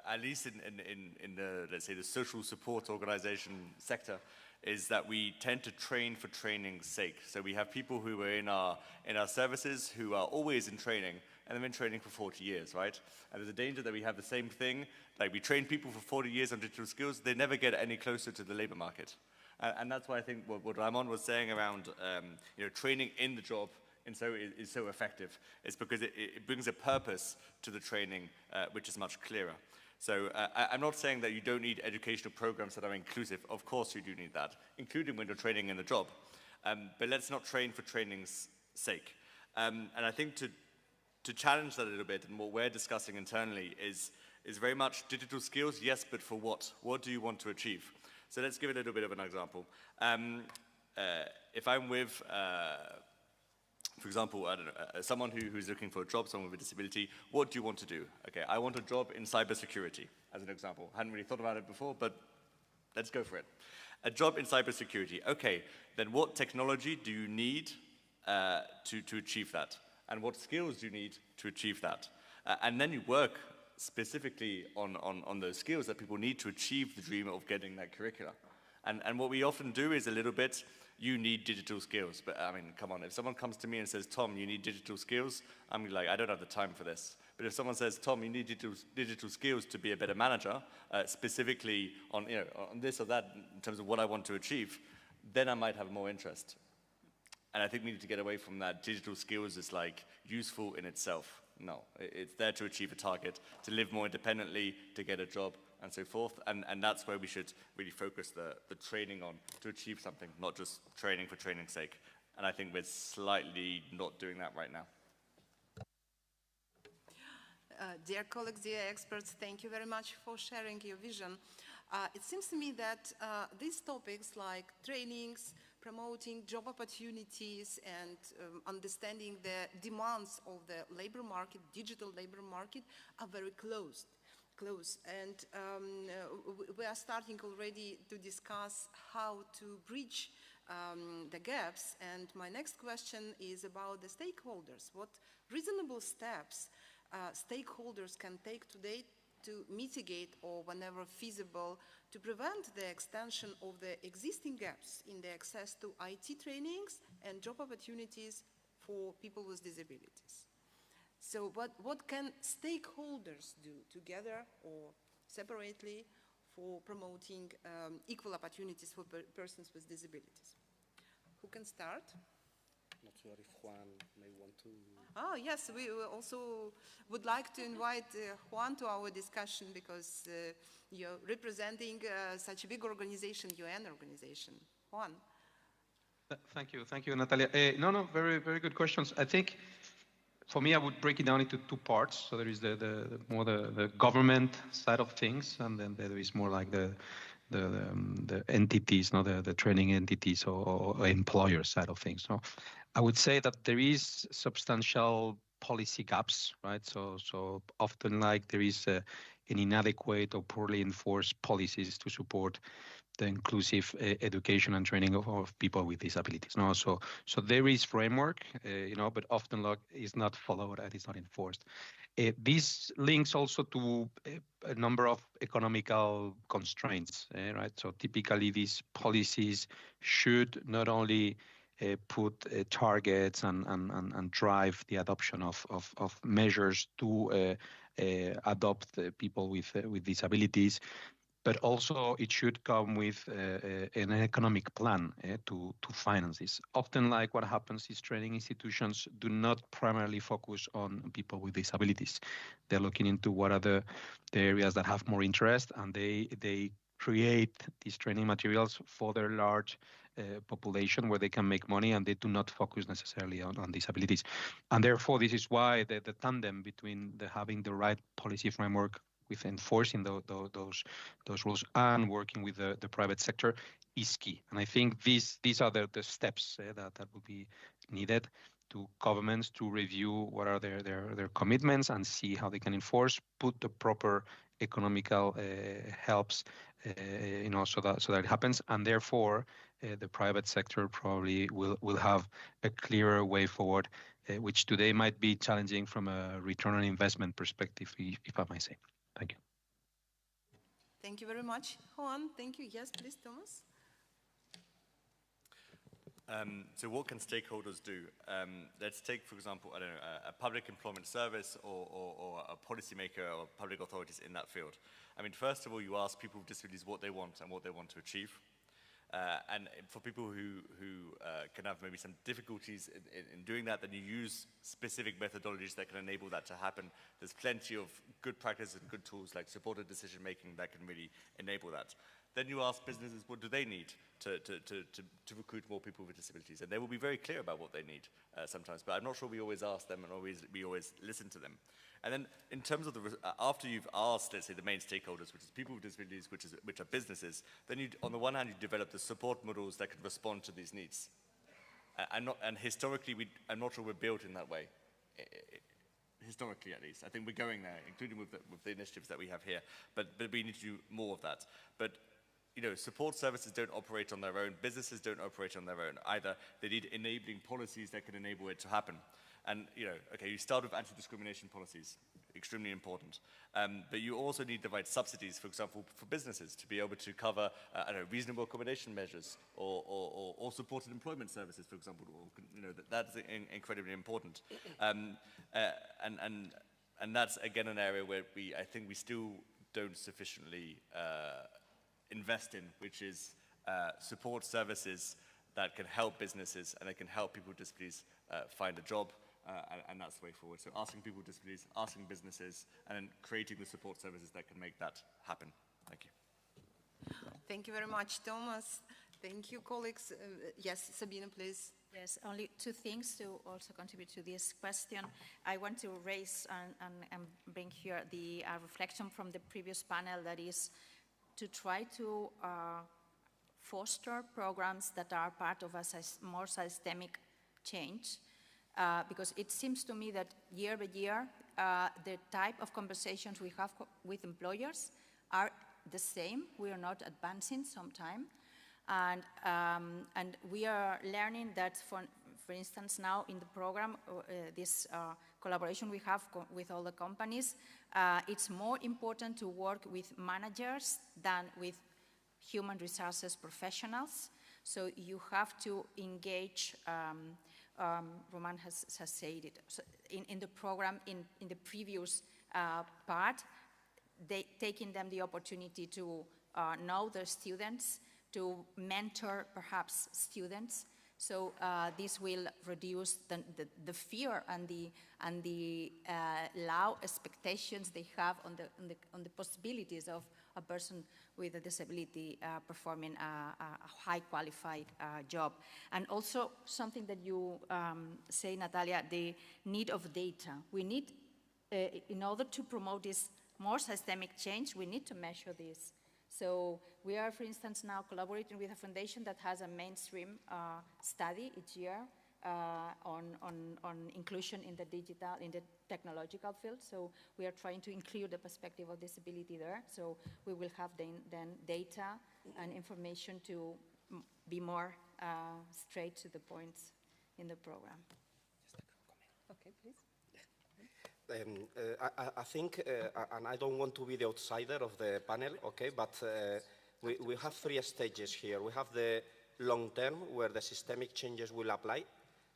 at least in the, let's say, the social support organization sector, is that we tend to train for training's sake. So we have people who are in our services who are always in training, and they've been training for 40 years, right? And there's a danger that we have the same thing, like we train people for 40 years on digital skills, they never get any closer to the labor market. And that's why I think what Ramon was saying around training in the job is so effective. It's because it brings a purpose to the training which is much clearer. So I'm not saying that you don't need educational programs that are inclusive. Of course you do need that, including when you're training in the job. But let's not train for training's sake. And I think to challenge that a little bit, and what we're discussing internally is very much digital skills, yes, but for what? What do you want to achieve? So let's give it a little bit of an example. If I'm with, for example, I don't know, someone who's looking for a job, someone with a disability, what do you want to do? Okay, I want a job in cybersecurity, as an example. I hadn't really thought about it before, but let's go for it. A job in cybersecurity. Okay, then what technology do you need to achieve that? And what skills do you need to achieve that? And then you work specifically on those skills that people need to achieve the dream of getting that curricula. And what we often do is a little bit, you need digital skills. But I mean, come on, if someone comes to me and says, Tom, you need digital skills, I'm like, I don't have the time for this. But if someone says, Tom, you need digital skills to be a better manager, specifically on this or that in terms of what I want to achieve, then I might have more interest. And I think we need to get away from that. Digital skills is like useful in itself. No, it's there to achieve a target, to live more independently, to get a job, and so forth. And that's where we should really focus the training on, to achieve something, not just training for training's sake. And I think we're slightly not doing that right now. Dear colleagues, dear experts, thank you very much for sharing your vision. It seems to me that these topics like trainings, promoting job opportunities, and understanding the demands of the labor market, digital labor market, are very close. And we are starting already to discuss how to bridge the gaps. And my next question is about the stakeholders. What reasonable steps stakeholders can take today to mitigate, or whenever feasible, to prevent the extension of the existing gaps in the access to IT trainings and job opportunities for people with disabilities. So what can stakeholders do together or separately for promoting equal opportunities for persons with disabilities? Who can start? Not sure if Juan may want to... Oh, yes, we also would like to invite Juan to our discussion, because you're representing such a big organization, UN organization. Juan. Thank you, Natalia. No, very, very good questions. I think, for me, I would break it down into two parts. So there is the government side of things, and then there is more like the the entities, no, the training entities or employer side of things. No, I would say that there is substantial policy gaps, right? So often like there is an inadequate or poorly enforced policies to support the inclusive education and training of people with disabilities. No, so there is framework, but often like is not followed and is not enforced. This links also to a number of economical constraints, right? So typically these policies should not only put targets and drive the adoption of measures to adopt people with disabilities, but also it should come with an economic plan to finance this. Often like what happens is training institutions do not primarily focus on people with disabilities. They're looking into what are the areas that have more interest, and they create these training materials for their large population where they can make money, and they do not focus necessarily on disabilities. And therefore, this is why the tandem between having the right policy framework with enforcing those rules and working with the private sector is key. And I think these are the steps that will be needed to governments to review what are their commitments and see how they can enforce, put the proper economical helps, so that it happens. And therefore, the private sector probably will have a clearer way forward, which today might be challenging from a return on investment perspective, if I may say. Thank you. Thank you very much, Juan. Thank you. Yes, please, Thomas. So what can stakeholders do? Let's take, for example, I don't know, a public employment service or a policymaker or public authorities in that field. I mean, first of all, you ask people with disabilities what they want and what they want to achieve. And for people who can have maybe some difficulties in doing that, then you use specific methodologies that can enable that to happen. There's plenty of good practice and good tools like supported decision making that can really enable that. Then you ask businesses, what do they need to recruit more people with disabilities? And they will be very clear about what they need sometimes, but I'm not sure we always ask them and we always listen to them. And then in terms of after you've asked, let's say, the main stakeholders, which is people with disabilities, which are businesses, then you, on the one hand, you develop the support models that can respond to these needs. And historically, I'm not sure we're built in that way. Historically, at least. I think we're going there, including with the initiatives that we have here. But we need to do more of that. But support services don't operate on their own. Businesses don't operate on their own either. They need enabling policies that can enable it to happen. And, okay, you start with anti-discrimination policies, extremely important. But you also need the right subsidies, for example, for businesses to be able to cover, reasonable accommodation measures or supported employment services, for example. That's incredibly important. And that's, again, an area where I think we still don't sufficiently invest in, which is support services that can help businesses and that can help people with disabilities find a job. And that's the way forward. So asking people with disabilities, asking businesses, and then creating the support services that can make that happen. Thank you. Thank you very much, Thomas. Thank you, colleagues. Yes, Sabine, please. Yes, only two things to also contribute to this question. I want to raise and bring here the reflection from the previous panel, that is to try to foster programs that are part of a more systemic change. Because it seems to me that year by year, the type of conversations we have with employers are the same. We are not advancing sometimes. And we are learning that, for instance, now in the program, this collaboration we have with all the companies, it's more important to work with managers than with human resources professionals. So you have to engage Roman has said it. So in the program, in the previous part, taking them the opportunity to know their students, to mentor perhaps students. So this will reduce the fear and the low expectations they have on the possibilities of a person with a disability performing a high qualified job. And also something that you say, Natalia, the need of data. We need, in order to promote this more systemic change, we need to measure this. So we are, for instance, now collaborating with a foundation that has a mainstream study each year on inclusion in the technological field. So we are trying to include the perspective of disability there. So we will have then data and information to be more straight to the points in the program. Okay, please. I think, and I don't want to be the outsider of the panel, okay, but we have 3 stages here. We have the long term, where the systemic changes will apply.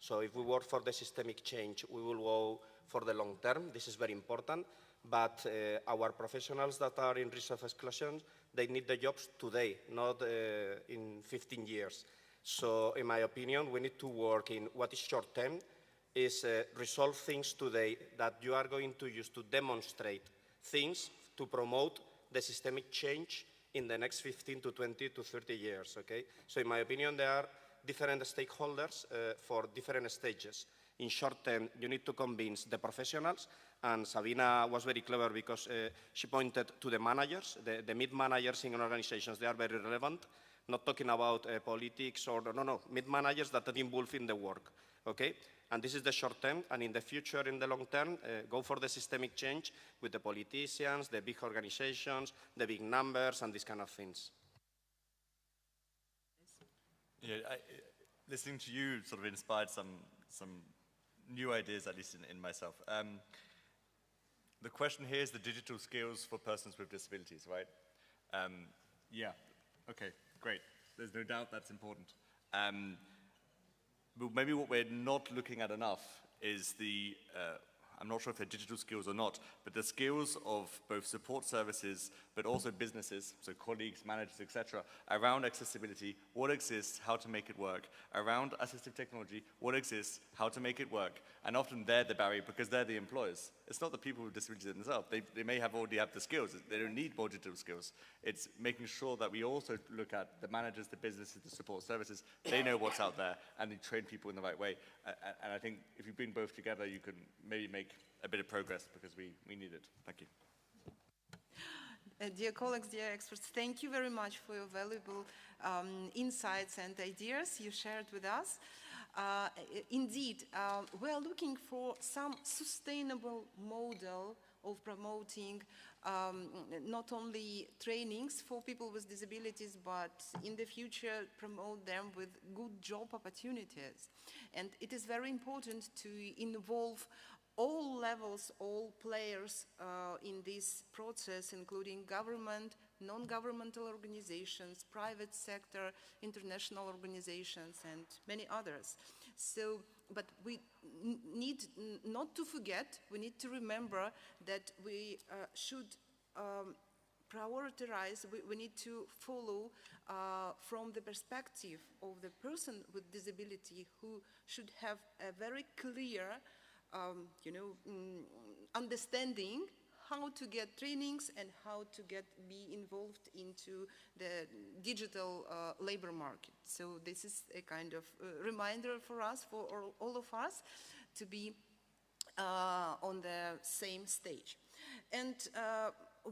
So if we work for the systemic change, we will go for the long term. This is very important. But our professionals that are in risk of exclusion, they need the jobs today, not in 15 years. So in my opinion, we need to work in what is short term, is resolve things today that you are going to use to demonstrate things to promote the systemic change in the next 15 to 20 to 30 years, okay? So in my opinion, there are different stakeholders for different stages. In short term, you need to convince the professionals, and Sabina was very clever because she pointed to the managers, the mid-managers in organizations. They are very relevant, not talking about politics or, no, mid-managers that are involved in the work, okay? And this is the short term, and in the future, in the long term, go for the systemic change with the politicians, the big organizations, the big numbers, and these kind of things. Yeah, listening to you sort of inspired some new ideas, at least in myself. The question here is the digital skills for persons with disabilities, right? Yeah, okay, great. There's no doubt that's important. But maybe what we're not looking at enough is the, I'm not sure if they're digital skills or not, but the skills of both support services, but also businesses, so colleagues, managers, etc., around accessibility, what exists, how to make it work, around assistive technology, what exists, how to make it work, and often they're the barrier because they're the employers. It's not the people with disabilities themselves. They may have already have the skills. They don't need more digital skills. It's making sure that we also look at the managers, the businesses, the support services. They know what's out there, and they train people in the right way. And I think if you bring both together, you can maybe make a bit of progress because we need it. Thank you. Dear colleagues, dear experts, thank you very much for your valuable insights and ideas you shared with us. Indeed, we are looking for some sustainable model of promoting not only trainings for people with disabilities, but in the future promote them with good job opportunities. And it is very important to involve all levels, all players in this process, including government, non-governmental organizations, private sector, international organizations, and many others. So, but we need not to forget, we need to remember that we should prioritize, we need to follow from the perspective of the person with disability who should have a very clear understanding how to get trainings and how to be involved into the digital labor market. So this is a kind of reminder for us, for all of us, to be on the same stage. And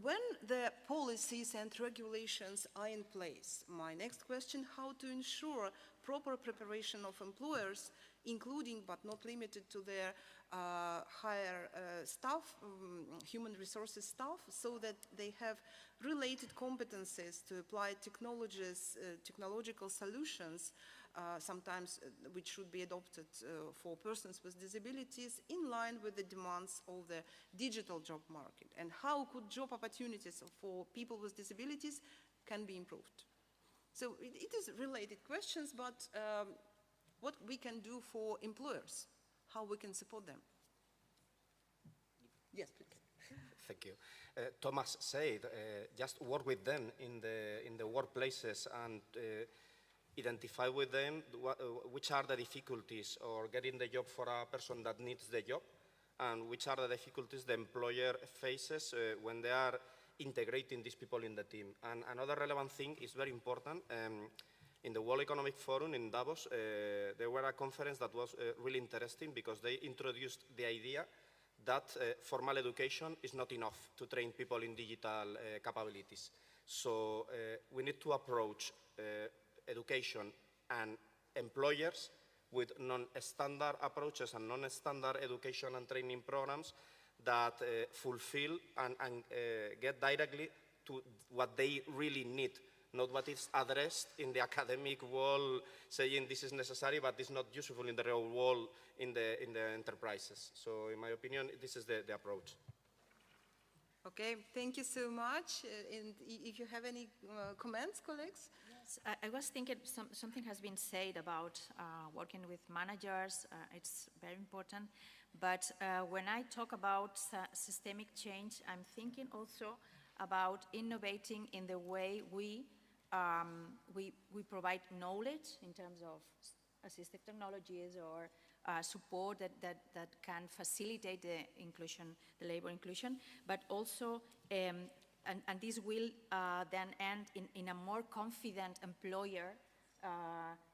when the policies and regulations are in place, my next question, how to ensure proper preparation of employers, including but not limited to their higher staff, human resources staff, so that they have related competencies to apply technologies, technological solutions, sometimes which should be adopted for persons with disabilities in line with the demands of the digital job market, and how could job opportunities for people with disabilities can be improved. So it is related questions, but what we can do for employers, how we can support them. Yes, please. Thank you. Thomas said, just work with them in the workplaces and identify with them which are the difficulties or getting the job for a person that needs the job, and which are the difficulties the employer faces when they are integrating these people in the team. And another relevant thing is very important. In the World Economic Forum in Davos, there were a conference that was really interesting because they introduced the idea that formal education is not enough to train people in digital capabilities. So we need to approach education and employers with non-standard approaches and non-standard education and training programs that fulfill and get directly to what they really need, not what is addressed in the academic world, saying this is necessary, but it's not useful in the real world in the enterprises. So in my opinion, this is the approach. Okay, thank you so much. And if you have any comments, colleagues? Yes, I was thinking something has been said about working with managers. It's very important. But when I talk about systemic change, I'm thinking also about innovating in the way we provide knowledge in terms of assistive technologies or support that can facilitate the inclusion, the labor inclusion, but also, and this will then end in a more confident employer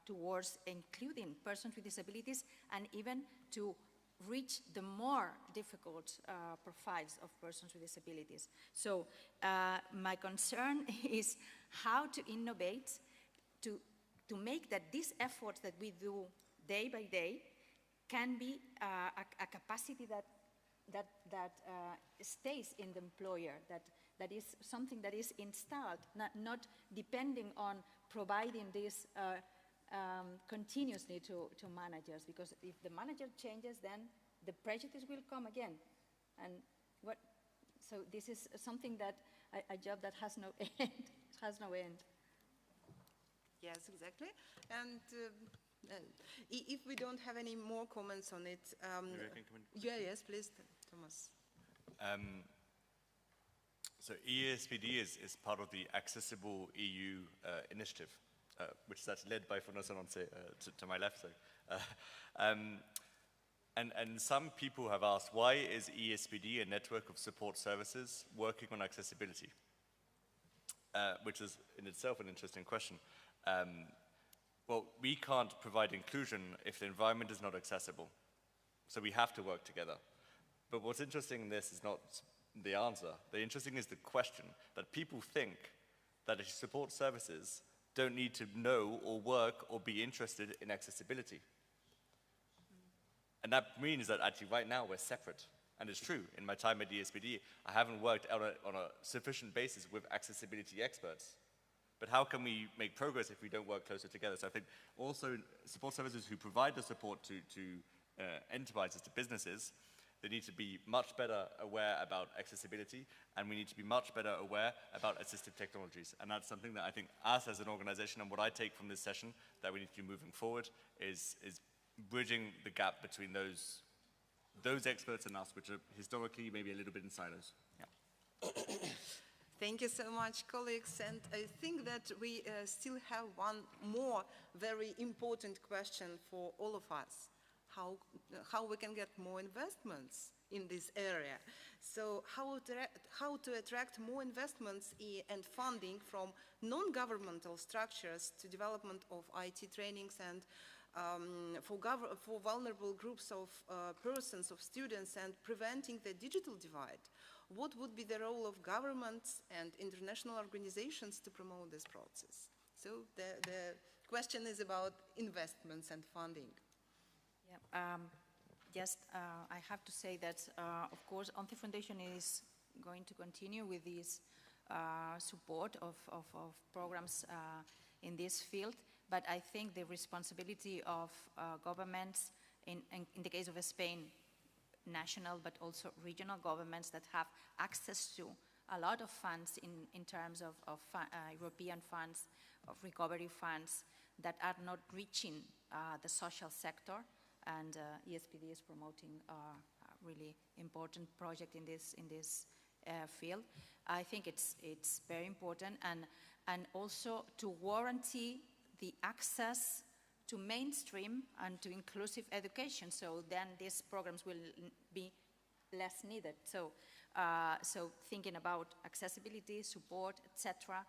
towards including persons with disabilities and even to reach the more difficult profiles of persons with disabilities. So my concern is how to innovate to make that these efforts that we do day by day can be a capacity that stays in the employer, that is something that is installed, not depending on providing this continuously to managers, because if the manager changes, then the prejudice will come again. And so this is something that, a job that has no end, has no end. Yes, exactly. And if we don't have any more comments on it, Maybe I can come in? yeah, yes, please, Thomas. So EASPD is part of the Accessible EU initiative, which is actually led by Fernando Sanonce to my left. So, and some people have asked, why is EASPD, a network of support services, working on accessibility? Which is in itself an interesting question. Well, we can't provide inclusion if the environment is not accessible. So we have to work together. But what's interesting in this is not the answer. The interesting is the question that people think that support services don't need to know or work or be interested in accessibility. And that means that actually right now we're separate. And it's true, in my time at EASPD, I haven't worked on a sufficient basis with accessibility experts. But how can we make progress if we don't work closer together? So I think also support services who provide the support to enterprises, to businesses, they need to be much better aware about accessibility, and we need to be much better aware about assistive technologies. And that's something that I think us as an organization, and what I take from this session that we need to do moving forward, is bridging the gap between those experts and us, which are historically maybe a little bit in silos. Yeah. Thank you so much, colleagues. And I think that we still have one more very important question for all of us. How we can get more investments in this area. So how to attract more investments and funding from non-governmental structures to development of IT trainings and for vulnerable groups of persons, of students, and preventing the digital divide. What would be the role of governments and international organizations to promote this process? So the question is about investments and funding. Yeah, I have to say that, of course, ONCE Foundation is going to continue with this support of programs in this field, but I think the responsibility of governments, in the case of Spain, national but also regional governments that have access to a lot of funds in terms of European funds, of recovery funds that are not reaching the social sector. And EASPD is promoting a really important project in this field. I think it's very important, and also to guarantee the access to mainstream and to inclusive education. So then these programs will be less needed. So thinking about accessibility, support, etc.,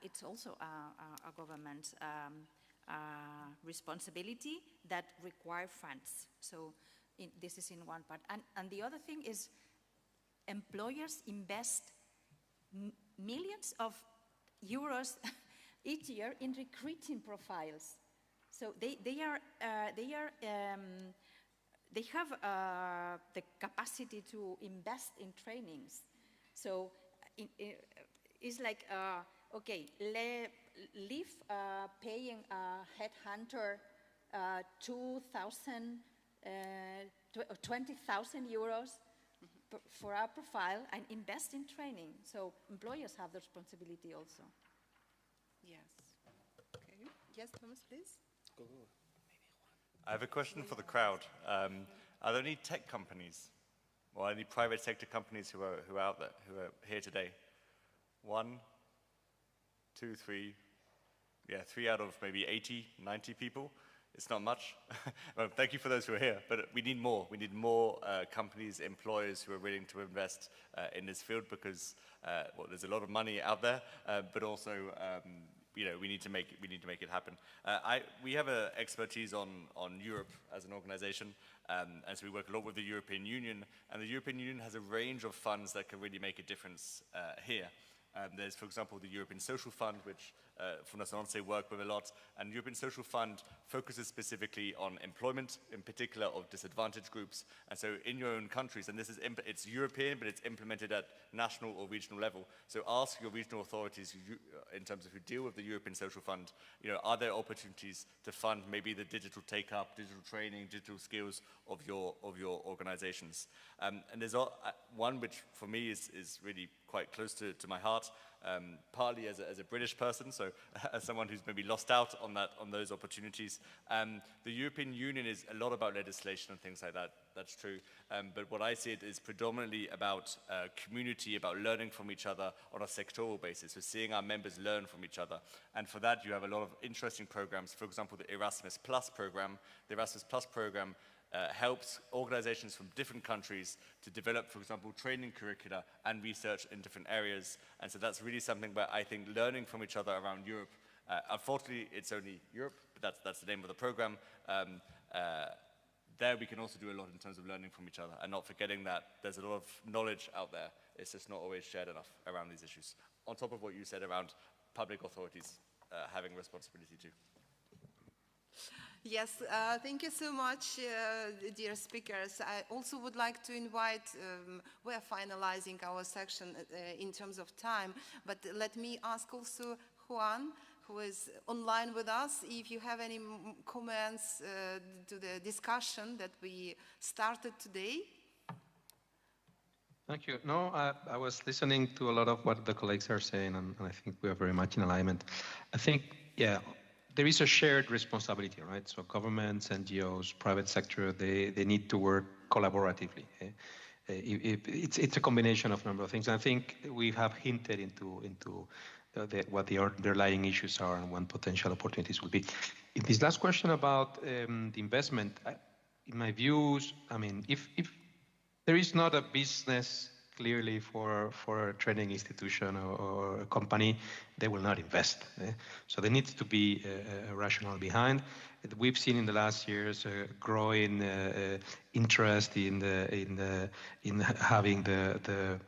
it's also a government responsibility that require funds. So this is in one part. And the other thing is employers invest millions of euros each year in recruiting profiles. So they have the capacity to invest in trainings. So it's like, okay, leave paying a headhunter 20,000 euros for our profile and invest in training. So employers have the responsibility also. Yes. Okay. Yes, Thomas, please. I have a question for the crowd. Are there any tech companies or any private sector companies who are out there, who are here today? 1, 2, 3. Yeah, 3 out of maybe 80, 90 people. It's not much. Well, thank you for those who are here, but we need more. We need more companies, employers who are willing to invest in this field because, well, there's a lot of money out there, but also, you know, we need to make it happen. We have an expertise on Europe as an organization, and so we work a lot with the European Union, and the European Union has a range of funds that can really make a difference here. There's, for example, the European Social Fund, which Fundación ONCE work with a lot, and the European Social Fund focuses specifically on employment, in particular of disadvantaged groups. And so in your own countries, and this is it's European, but it's implemented at national or regional level. So ask your regional authorities in terms of who deal with the European Social Fund, you know, are there opportunities to fund maybe the digital take-up, digital training, digital skills of your organizations? And there's one which for me is really quite close to my heart, partly as a British person, so as someone who's maybe lost out on those opportunities. The European Union is a lot about legislation and things like that. That's true. But what I see it is predominantly about community, about learning from each other on a sectoral basis. So seeing our members learn from each other. And for that, you have a lot of interesting programs. For example, the Erasmus Plus program. The Erasmus Plus program helps organizations from different countries to develop, for example, training curricula and research in different areas. And so that's really something where I think learning from each other around Europe, unfortunately, it's only Europe, but that's the name of the program. There we can also do a lot in terms of learning from each other and not forgetting that there's a lot of knowledge out there. It's just not always shared enough around these issues. On top of what you said around public authorities having responsibility too. Yes, thank you so much, dear speakers. I also would like to invite, we are finalizing our section in terms of time, but let me ask also Juan, who is online with us, if you have any comments to the discussion that we started today. Thank you. No, I was listening to a lot of what the colleagues are saying, and I think we are very much in alignment. I think, yeah, there is a shared responsibility, right? So governments, NGOs, private sector, they need to work collaboratively. It's a combination of a number of things. I think we have hinted into what the underlying issues are and what potential opportunities will be. In this last question about the investment, in my views, I mean, if there is not a business clearly for a training institution or a company, they will not invest. So there needs to be a rationale behind. We've seen in the last years a growing interest in having the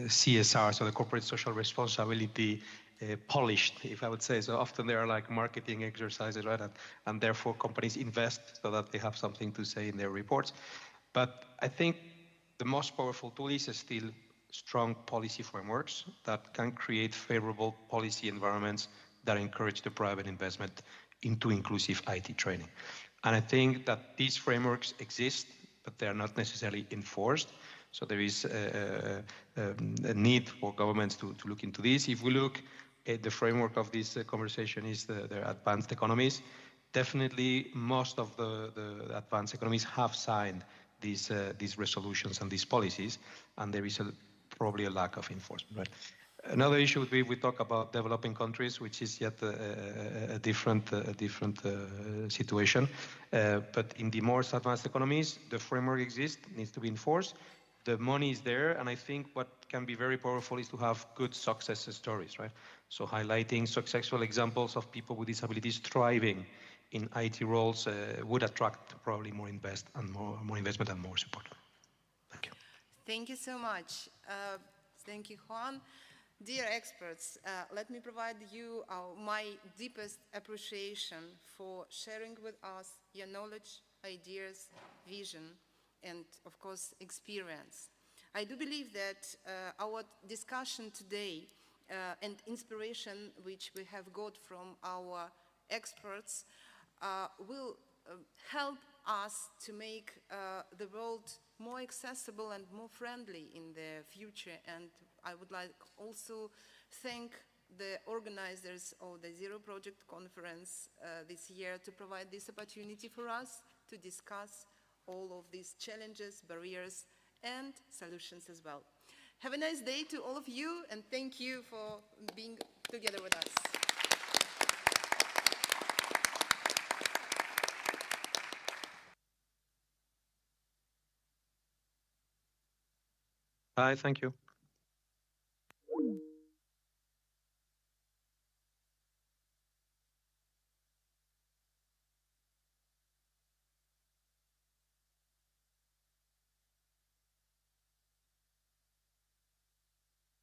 CSR, so the corporate social responsibility, polished, if I would say. So often there are like marketing exercises, right? And therefore companies invest so that they have something to say in their reports. But I think the most powerful tool is still strong policy frameworks that can create favorable policy environments that encourage the private investment into inclusive IT training. And I think that these frameworks exist, but they are not necessarily enforced. So there is a need for governments to look into this. If we look at the framework of this conversation is the advanced economies, definitely most of the advanced economies have signed these resolutions and these policies, and there is probably a lack of enforcement. Right? Another issue would be we talk about developing countries, which is yet a different situation. But in the more advanced economies, the framework exists, needs to be enforced. The money is there, and I think what can be very powerful is to have good success stories, right? So highlighting successful examples of people with disabilities thriving in IT roles would attract probably more investment and more support. Thank you. Thank you so much. Thank you, Juan. Dear experts, let me provide you my deepest appreciation for sharing with us your knowledge, ideas, vision, and of course, experience. I do believe that our discussion today and inspiration which we have got from our experts will help us to make the world more accessible and more friendly in the future. And I would like also thank the organizers of the Zero Project Conference this year to provide this opportunity for us to discuss all of these challenges, barriers, and solutions as well. Have a nice day to all of you, and thank you for being together with us. Bye, thank you.